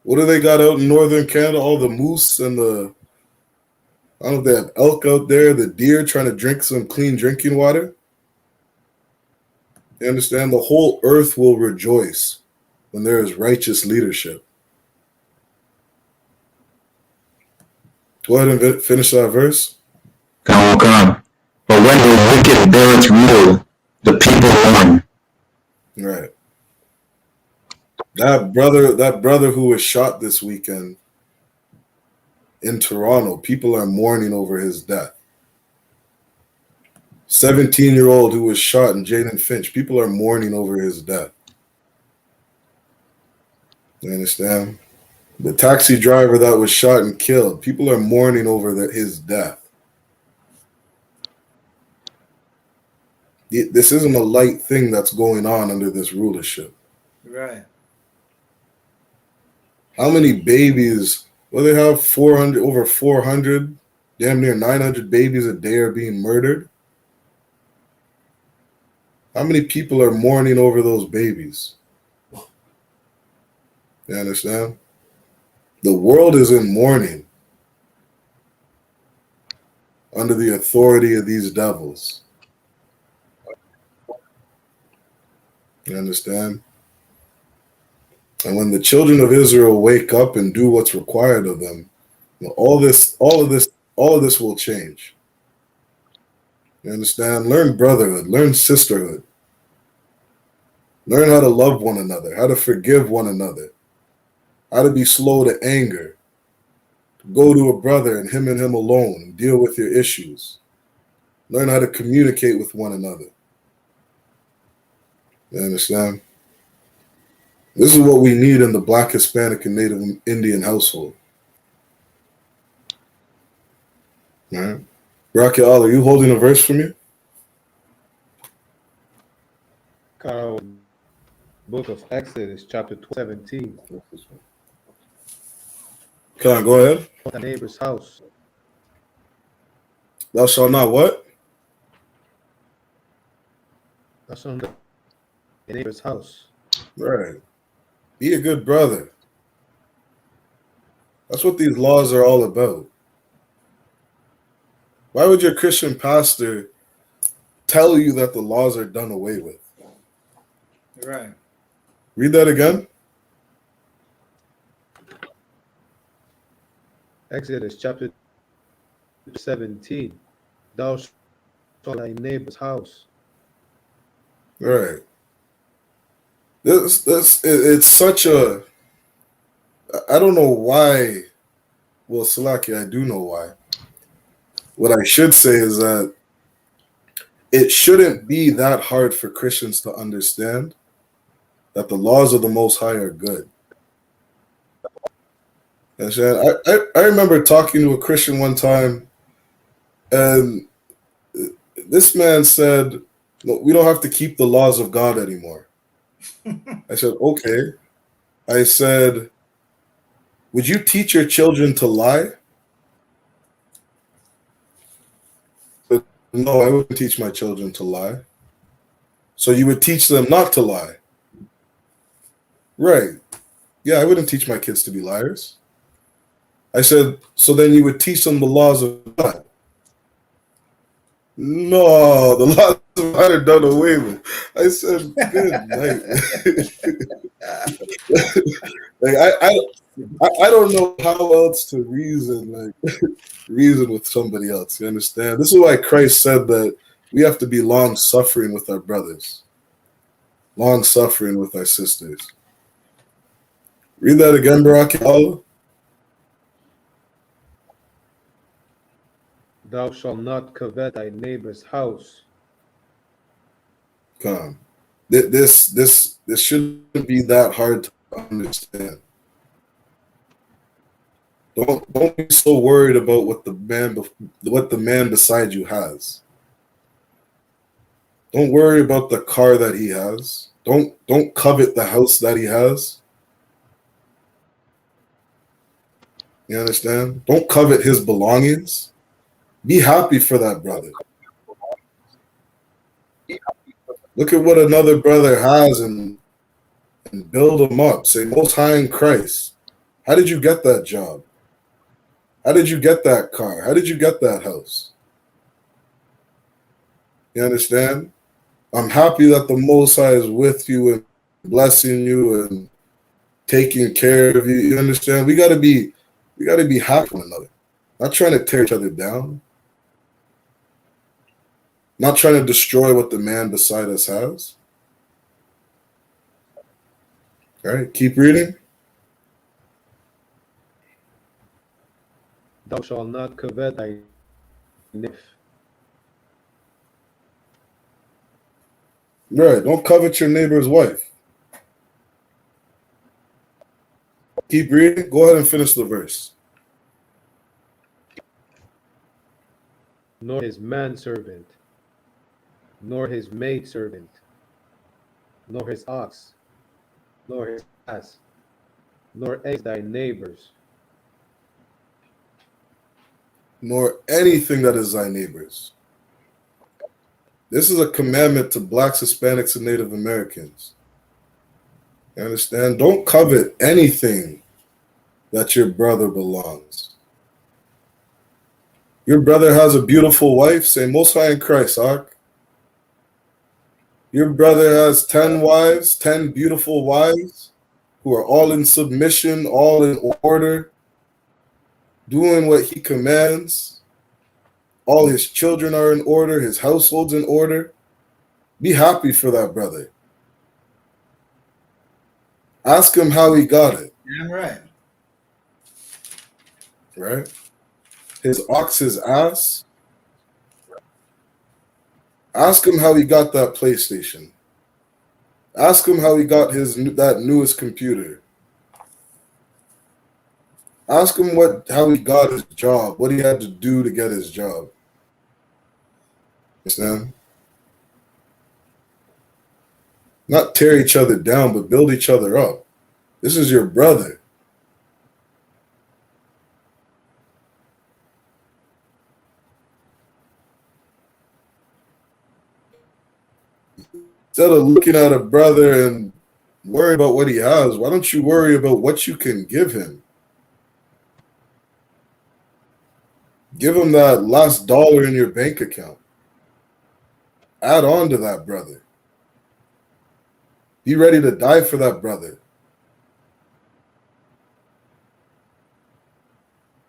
What do they got out in northern Canada? All the moose and I don't know if they have elk out there, the deer trying to drink some clean drinking water. You understand? The whole earth will rejoice when there is righteous leadership. Go ahead and finish that verse. Come. But when the wicked beareth rule, the people mourn. Right. That brother who was shot this weekend in Toronto, people are mourning over his death. 17-year-old who was shot in Jaden Finch, people are mourning over his death. You understand? The taxi driver that was shot and killed, people are mourning over his death. This isn't a light thing that's going on under this rulership. Right. How many babies? Well, they have over 400, damn near 900 babies a day are being murdered. How many people are mourning over those babies? You understand? The world is in mourning under the authority of these devils. You understand? And when the children of Israel wake up and do what's required of them, all of this will change. You understand? Learn brotherhood, learn sisterhood. Learn how to love one another, how to forgive one another, how to be slow to anger. Go to a brother and him alone and deal with your issues. Learn how to communicate with one another. You understand? This is what we need in the Black, Hispanic, and Native Indian household. All right. Rocky Allah, are you holding a verse for me? Carl, book of Exodus, chapter 17. Can I go ahead? The neighbor's house. Thou shalt not what? Thou shalt not the neighbor's house. Right. Be a good brother. That's what these laws are all about. Why would your Christian pastor tell you that the laws are done away with? Right. Read that again. Exodus chapter 17. Thou shalt thy neighbor's house. Right. It's such a, I don't know why. Well, Salaki, I do know why. What I should say is that it shouldn't be that hard for Christians to understand that the laws of the Most High are good. I remember talking to a Christian one time, and this man said, "Look, we don't have to keep the laws of God anymore." I said, "Okay." I said, "Would you teach your children to lie?" But no, I wouldn't teach my children to lie. So you would teach them not to lie. Right. Yeah, I wouldn't teach my kids to be liars. I said, so then you would teach them the laws of God. No, the laws of God are done away with. I said, good night. I don't know how else to reason with somebody else. You understand? This is why Christ said that we have to be long-suffering with our brothers, long-suffering with our sisters. Read that again, Baraki Allah. Thou shalt not covet thy neighbor's house. Come. This shouldn't be that hard to understand. Don't be so worried about what the man beside you has. Don't worry about the car that he has. Don't covet the house that he has. You understand? Don't covet his belongings. Be happy for that brother. Look at what another brother has and build him up. Say, Most High in Christ. How did you get that job? How did you get that car? How did you get that house? You understand? I'm happy that the Most High is with you and blessing you and taking care of you. You understand? We gotta be happy with one another. Not trying to tear each other down. Not trying to destroy what the man beside us has. All right, keep reading. Thou shalt not covet thy neighbor. Right, don't covet your neighbor's wife. Keep reading. Go ahead and finish the verse. Nor his manservant, nor his maidservant, nor his ox, nor his ass, nor eggs thy neighbors. Nor anything that is thy neighbor's. This is a commandment to blacks, Hispanics, and Native Americans. You understand? Don't covet anything that your brother belongs. Your brother has a beautiful wife. Say, Most High in Christ, Ark. Your brother has 10 wives, 10 beautiful wives who are all in submission, all in order, doing what he commands. All his children are in order. His household's in order. Be happy for that brother. Ask him how he got it. Damn right. Right? His ox's ass. Ask him how he got that PlayStation. Ask him how he got that newest computer. Ask him how he got his job, what he had to do to get his job. Understand? Not tear each other down, but build each other up. This is your brother. Instead of looking at a brother and worry about what he has, why don't you worry about what you can give him? Give him that last dollar in your bank account. Add on to that brother. Be ready to die for that brother.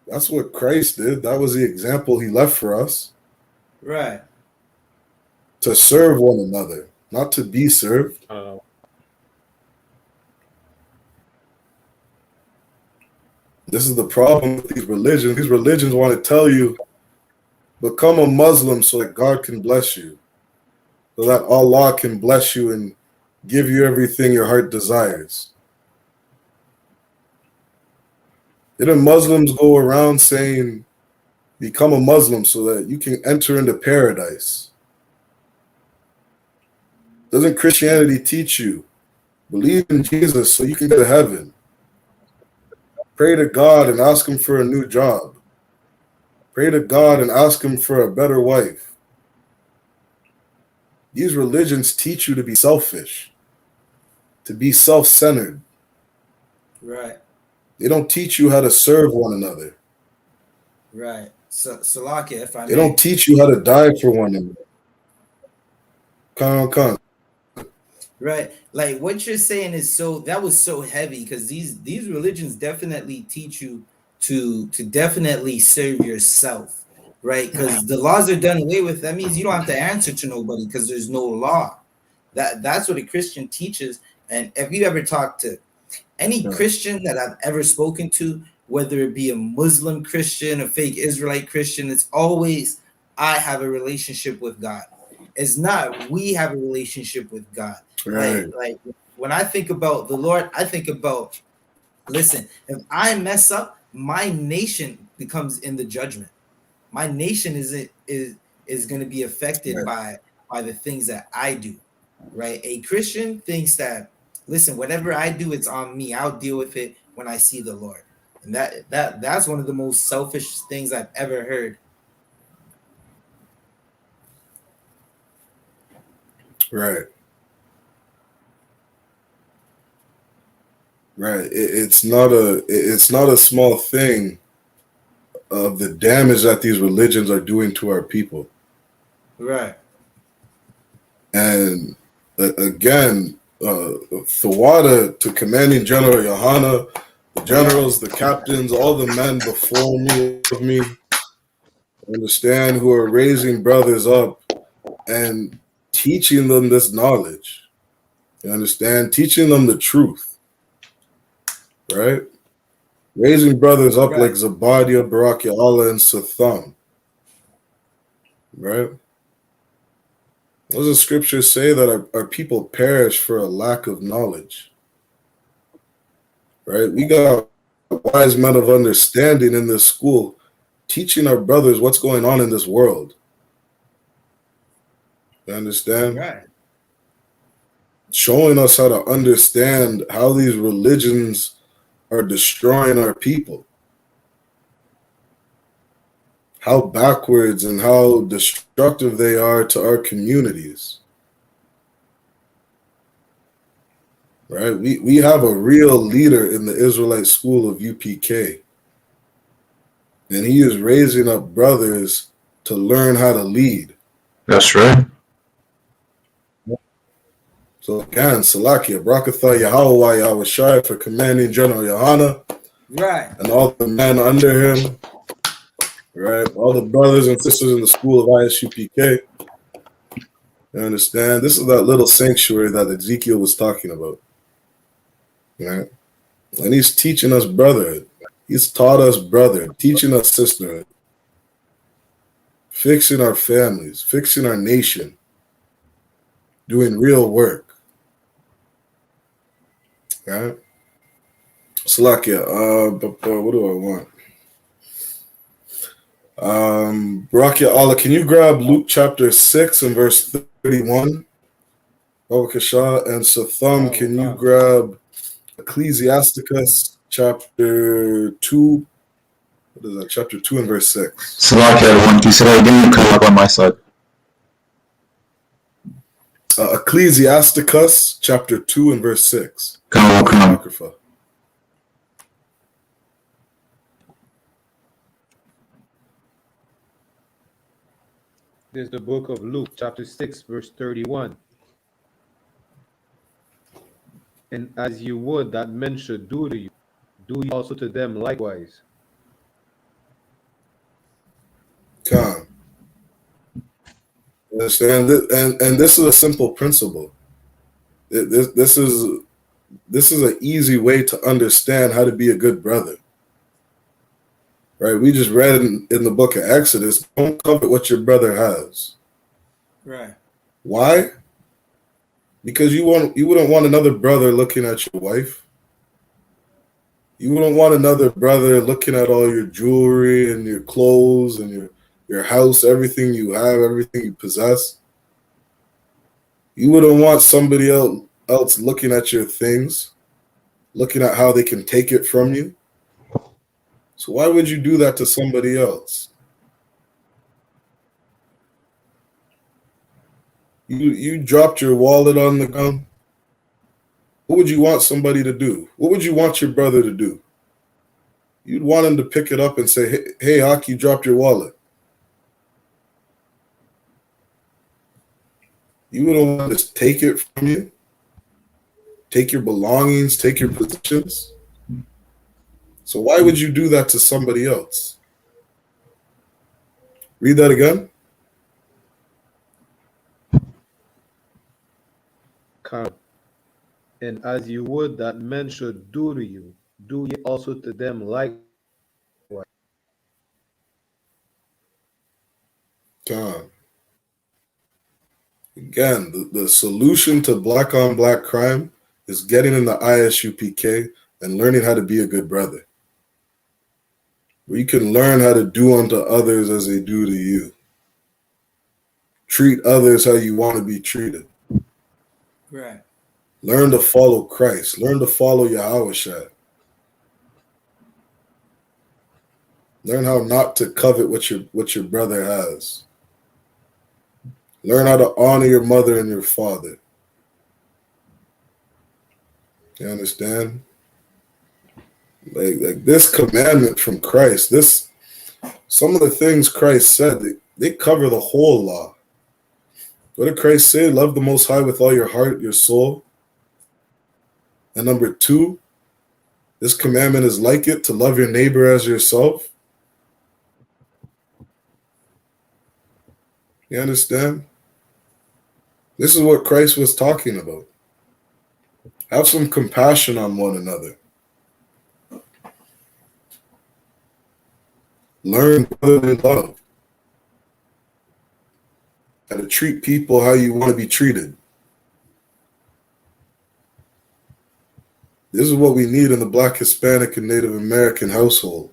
That's what Christ did. That was the example he left for us. Right. To serve one another, not to be served. This is the problem with these religions. These religions want to tell you, become a Muslim so that God can bless you, so that Allah can bless you and give you everything your heart desires. Didn't Muslims go around saying, become a Muslim so that you can enter into paradise? Doesn't Christianity teach you, believe in Jesus so you can go to heaven? Pray to God and ask him for a new job. Pray to God and ask him for a better wife. These religions teach you to be selfish, to be self-centered. Right. They don't teach you how to serve one another. Right. So, Salakia, if I may. They don't teach you how to die for one another. Come. Right. Like what you're saying is that was so heavy because these religions definitely teach you to definitely serve yourself, right? Because the laws are done away with. That means you don't have to answer to nobody because there's no law. That's what a Christian teaches. And if you ever talk to any Christian that I've ever spoken to, whether it be a Muslim Christian, a fake Israelite Christian, it's always, I have a relationship with God. It's not, we have a relationship with God. Right. Like when I think about the Lord, I think about, listen, if I mess up, my nation becomes in the judgment. My nation is going to be affected by the things that I do, right? A Christian thinks that, listen, whatever I do, it's on me. I'll deal with it when I see the Lord. And that's one of the most selfish things I've ever heard. Right. Right. It's not a small thing of the damage that these religions are doing to our people. Right. And again, Thawada to Commanding General YAHANNA, the generals, the captains, all the men before me, of me, understand, who are raising brothers up and teaching them this knowledge. You understand? Teaching them the truth. Right? Raising brothers up like Zabadia, Baraki Allah, and Satham. Right? What does the scriptures say? That our people perish for a lack of knowledge. Right? We got wise men of understanding in this school teaching our brothers what's going on in this world. You understand? Right. Showing us how to understand how these religions are destroying our people. How backwards and how destructive they are to our communities. Right? We have a real leader in the Israelite school of UPK. And he is raising up brothers to learn how to lead. That's right. So again, Salakia, Brakatha Yahweh Yahushai for Commanding General YAHANNA. Right. And all the men under him. Right? All the brothers and sisters in the school of I.S.U.P.K. You understand? This is that little sanctuary that Ezekiel was talking about. Right? And he's teaching us brotherhood. He's taught us brotherhood, teaching us sisterhood, fixing our families, fixing our nation, doing real work. Right? Salakia, what do I want? Barakia Allah, can you grab Luke chapter 6 and verse 31? Babakasha, and Satham, can you grab Ecclesiasticus chapter 2? What is that? Chapter 2 and verse 6. Salakia, one you said I didn't come up on my side. Ecclesiasticus chapter 2 and verse 6. Come on. There's the book of Luke, chapter 6, verse 31. And as you would that men should do to you, do you also to them likewise. Come. Understand? And this is a simple principle. This is an easy way to understand how to be a good brother. Right? We just read in the book of Exodus, don't covet what your brother has. Right. Why? Because you wouldn't want another brother looking at your wife. You wouldn't want another brother looking at all your jewelry and your clothes and your house, everything you have, everything you possess. You wouldn't want somebody else looking at your things, looking at how they can take it from you. So why would you do that to somebody else? You dropped your wallet on the ground. What would you want somebody to do? What would you want your brother to do? You'd want him to pick it up and say, hey, Hawk, you dropped your wallet. You wouldn't want to take it from you, take your belongings, take your possessions. So why would you do that to somebody else? Read that again. Come. And as you would that men should do to you, do ye also to them likewise. Come. Again, the solution to black on black crime is getting in the I.S.U.P.K. and learning how to be a good brother. where you can learn how to do unto others as they do to you. Treat others how you want to be treated. Right. Learn to follow Christ. Learn to follow Yahweh. Learn how not to covet what your brother has. Learn how to honor your mother and your father. You understand? Like this commandment from Christ, some of the things Christ said, they cover the whole law. What did Christ say? Love the Most High with all your heart, your soul. And number 2, this commandment is like it, to love your neighbor as yourself. You understand? This is what Christ was talking about. Have some compassion on one another. Learn brotherly love. How to treat people how you want to be treated. This is what we need in the Black, Hispanic, and Native American household.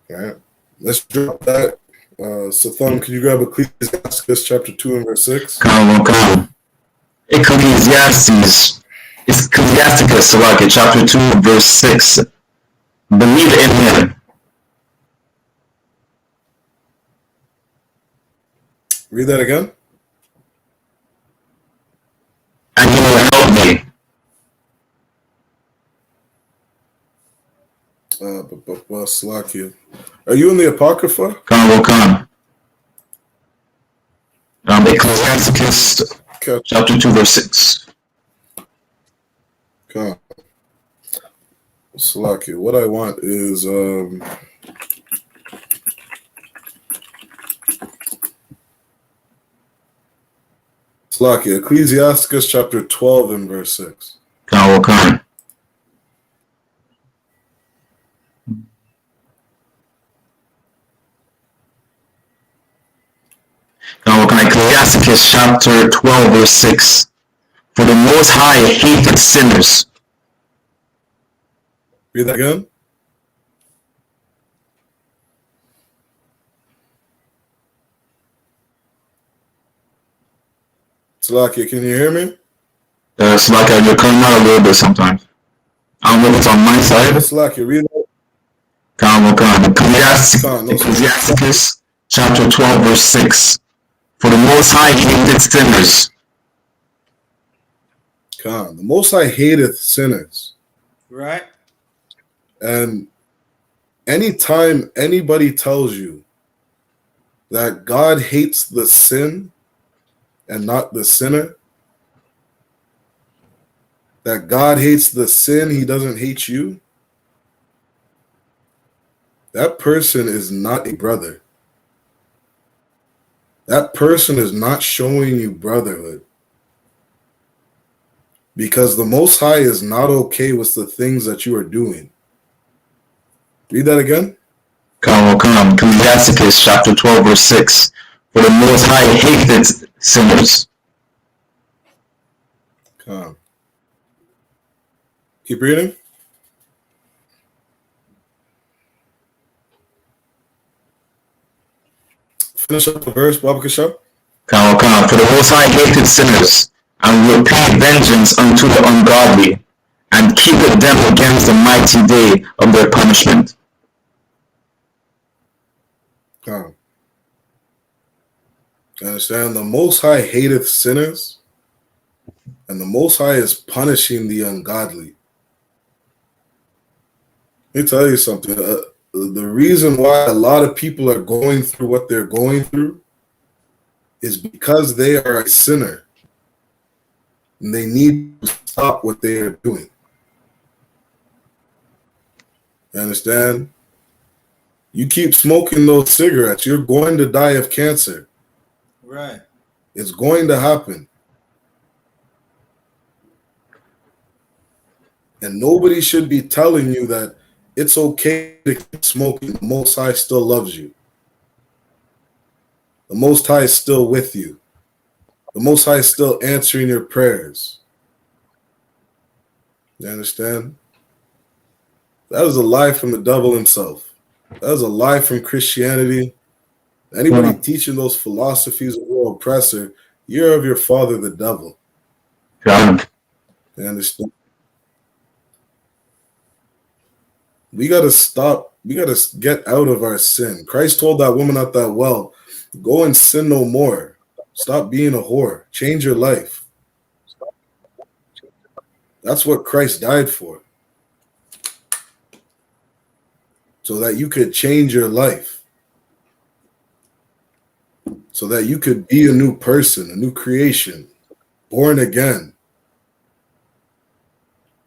All right. Let's drop that. Satham, can you grab Ecclesiastes chapter 2 and verse 6? Come. Ecclesiastes, chapter 2, verse 6. Believe in him. Read that again. And he will help me. Slakia. Are you in the Apocrypha? Come. Ecclesiastes chapter 2, verse 6. Come. Slakia. What I want is Slakia. Ecclesiastes chapter 12 and verse 6. Come. Ecclesiastes chapter 12, verse 6. For the Most High hated sinners. Read that again. Slakia, can you hear me? Slakia, you're coming out a little bit sometimes. I don't know if it's on my side. Slakia, read that. Come. Ecclesiastes chapter 12, verse 6. For the Most High hated sinners. The Most High hateth sinners. Right. And anytime anybody tells you that God hates the sin and not the sinner, that God hates the sin, he doesn't hate you, that person is not a brother. That person is not showing you brotherhood. Because the Most High is not okay with the things that you are doing. Read that again. Come. Ecclesiastes chapter 12, verse 6. For the Most High hated sinners. Come. Keep reading. Finish up the verse, Baba Kasha. Come. For the Most High hated sinners, and will pay vengeance unto the ungodly, and keepeth them against the mighty day of their punishment. Come. Understand? The Most High hateth sinners, and the Most High is punishing the ungodly. Let me tell you something. The reason why a lot of people are going through what they're going through is because they are a sinner. And they need to stop what they are doing. You understand? You keep smoking those cigarettes, you're going to die of cancer. Right. It's going to happen. And nobody should be telling you that it's okay to keep smoking. The Most High still loves you. The Most High is still with you. The Most High is still answering your prayers. You understand? That is a lie from the devil himself. That is a lie from Christianity. Anybody teaching those philosophies of your oppressor, you're of your father, the devil. Yeah. You understand? We got to stop. We got to get out of our sin. Christ told that woman at that well, go and sin no more. Stop being a whore. Change your life. That's what Christ died for. So that you could change your life. So that you could be a new person, a new creation, born again.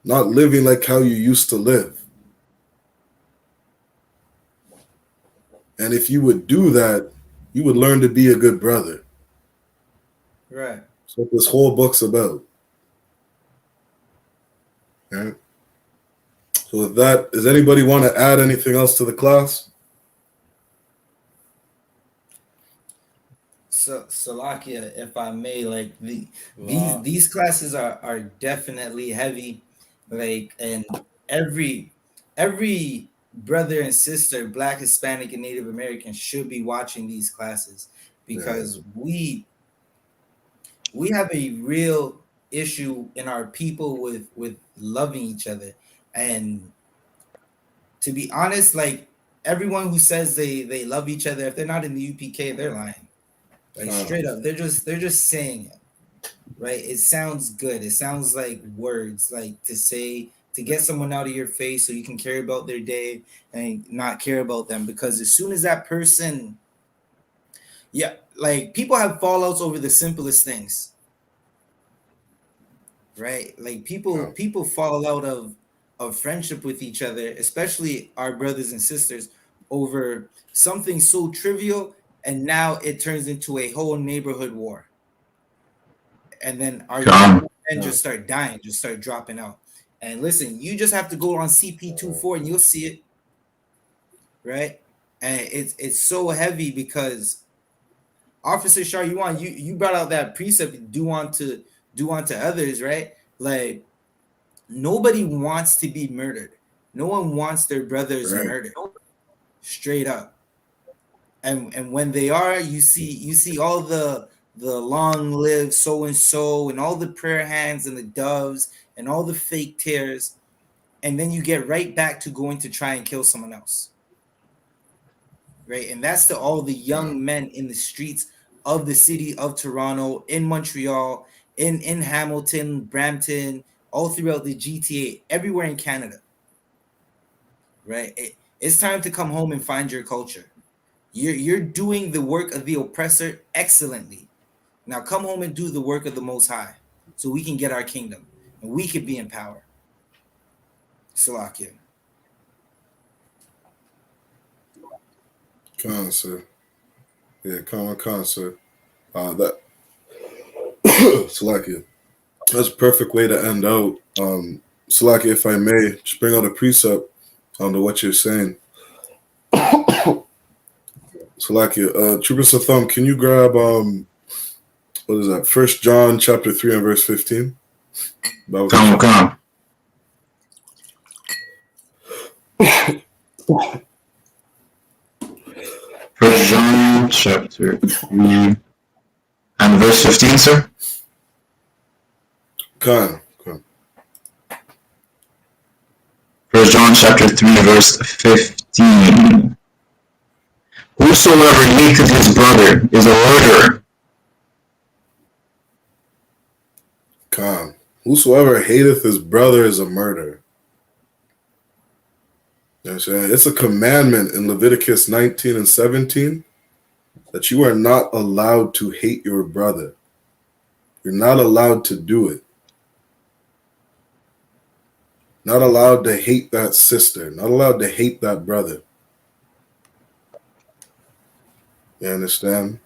Not living like how you used to live. And if you would do that, you would learn to be a good brother. Right. That's what this whole book's about. Right? So with that, does anybody want to add anything else to the class? So Salakia, if I may, like these classes are definitely heavy, like, and every brother and sister, Black, Hispanic, and Native American, should be watching these classes, because we have a real issue in our people with loving each other. And to be honest, like, everyone who says they love each other, if they're not in the UPK, they're lying. Like, straight up, they're just saying it, right? It sounds good. It sounds like words, like to say, to get someone out of your face so you can care about their day and not care about them. Because as soon as that person, yeah, like, people have fallouts over the simplest things, right? Like, people fall out of friendship with each other, especially our brothers and sisters, over something so trivial, and now it turns into a whole neighborhood war. And then our men just start dying, just start dropping out. And listen, you just have to go on CP24 and you'll see it, right? And it's so heavy because, Officer Shar, you brought out that precept, do unto others, right? Like, nobody wants to be murdered. No one wants their brothers murdered, straight up. And when they are, you see all the long live so and so, and all the prayer hands and the doves and all the fake tears, and then you get right back to going to try and kill someone else, right? And that's to all the young men in the streets of the city of Toronto, in Montreal, in Hamilton, Brampton, all throughout the GTA, everywhere in Canada, right? It's time to come home and find your culture. You're doing the work of the oppressor excellently. Now come home and do the work of the Most High, so we can get our kingdom and we can be in power. Salakia. Sir. Yeah, sir. That Salakia. That's a perfect way to end out. Salakia, if I may, just bring out a precept onto what you're saying. Salakia, Trooper Satham, can you grab what is that? 1 John chapter 3 and verse 15. Come. 1 John chapter 3 and verse 15, sir. Come. 1 John chapter 3 verse 15. Whosoever hateth his brother is a murderer. Come. Whosoever hateth his brother is a murderer. You know what I'm saying? It's a commandment in Leviticus 19 and 17 that you are not allowed to hate your brother. You're not allowed to do it. Not allowed to hate that sister. Not allowed to hate that brother. You understand?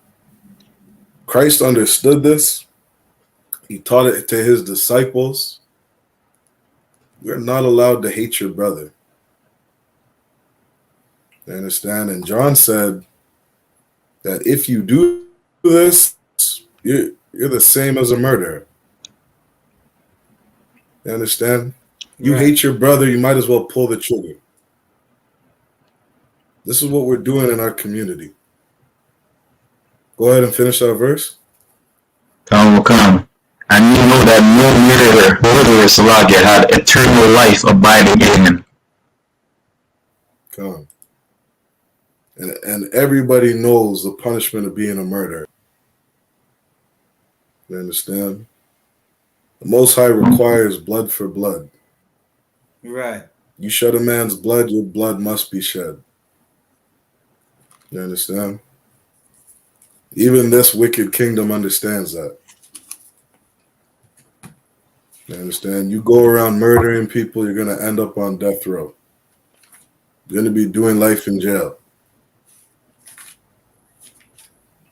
Christ understood this. He taught it to his disciples. You're not allowed to hate your brother. You understand? And John said that if you do this, you're the same as a murderer. You understand? You hate your brother, you might as well pull the trigger. This is what we're doing in our community. Go ahead and finish that verse. Come. And you know that no murderer, Salakia, had eternal life abiding in him. Come. And everybody knows the punishment of being a murderer. You understand? The Most High requires blood for blood. Right. You shed a man's blood, your blood must be shed. You understand? Even this wicked kingdom understands that. You understand? You go around murdering people, you're going to end up on death row. You're going to be doing life in jail.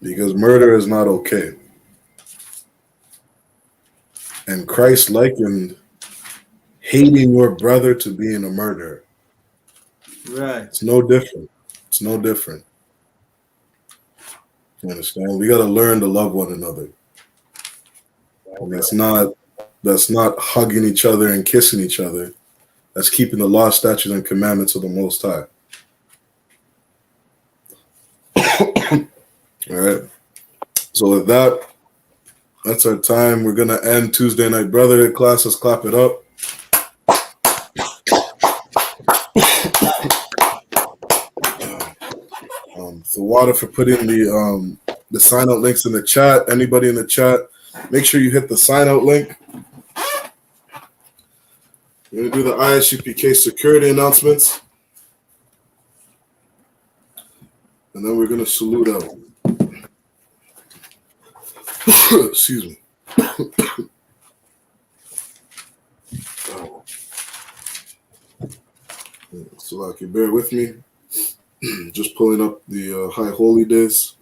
Because murder is not okay. And Christ likened hating your brother to being a murderer. Right. It's no different. It's no different. You understand? We got to learn to love one another. And that's not hugging each other and kissing each other. That's keeping the law, statutes, and commandments of the Most High. All right. So with that, that's our time. We're going to end Tuesday Night Brotherhood class. Let's clap it up. The water for putting the sign out links in the chat. Anybody in the chat, make sure you hit the sign out link. We're going to do the I.S.U.P.K security announcements. And then we're going to salute out. Excuse me. So, like, you bear with me. Just pulling up the High Holy Days.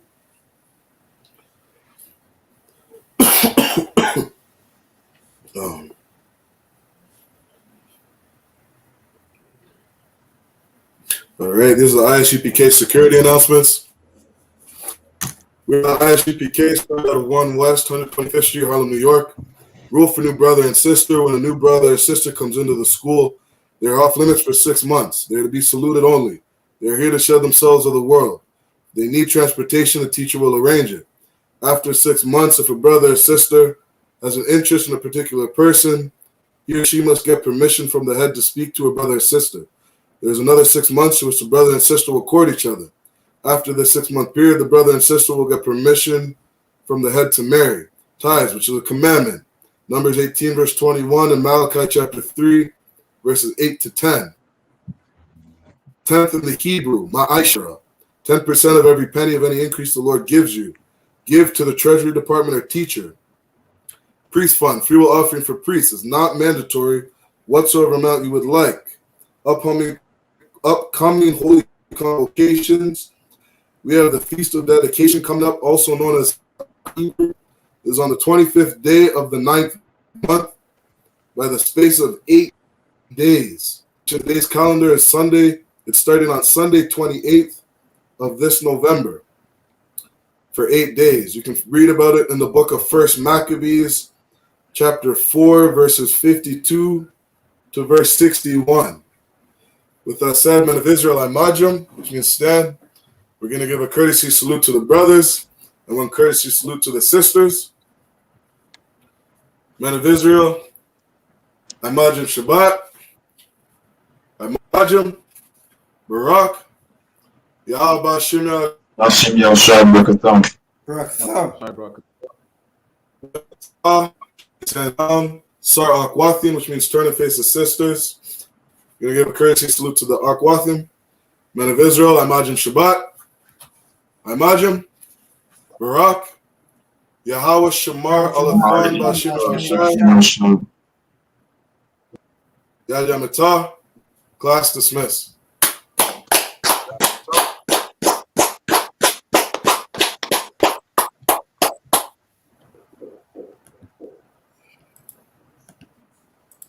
All right, this is the I.S.U.P.K security announcements. We're at I.S.U.P.K, started out of 1 West, 125th Street, Harlem, New York. Rule for new brother and sister. When a new brother or sister comes into the school, they're off limits for 6 months. They're to be saluted only. They're here to show themselves of the world. They need transportation, the teacher will arrange it. After 6 months, if a brother or sister has an interest in a particular person, he or she must get permission from the head to speak to a brother or sister. There's another 6 months in which the brother and sister will court each other. After the 6 month period, the brother and sister will get permission from the head to marry. Tithes, which is a commandment. Numbers 18, verse 21, and Malachi chapter 3, verses 8 to 10. 10th in the Hebrew, ma'ashara. 10% of every penny of any increase the Lord gives you. Give to the treasury department or teacher. Priest fund, free will offering for priests is not mandatory, whatsoever amount you would like. Upcoming holy convocations. We have the Feast of Dedication coming up, also known as Hebrew, is on the 25th day of the 9th month by the space of 8 days. Today's calendar is Sunday. It's starting on Sunday, 28th of this November for 8 days. You can read about it in the book of 1 Maccabees, chapter 4, verses 52 to verse 61. With that said, men of Israel, Imajim, which means stand. We're going to give a courtesy salute to the brothers and one courtesy salute to the sisters. Men of Israel, Imajim Shabbat, Imajim, Barak, Yahweh Shimya, Hashem Yahshua Brakatham. Sar Akwathim, which means turn and face the sisters. We're going to give a courtesy salute to the Akwathim. Men of Israel, Imajim Shabbat, Imajim, Barak, Yahweh Shamar, Alathan, Bashim Shashai, Yad Yamatah, class dismissed.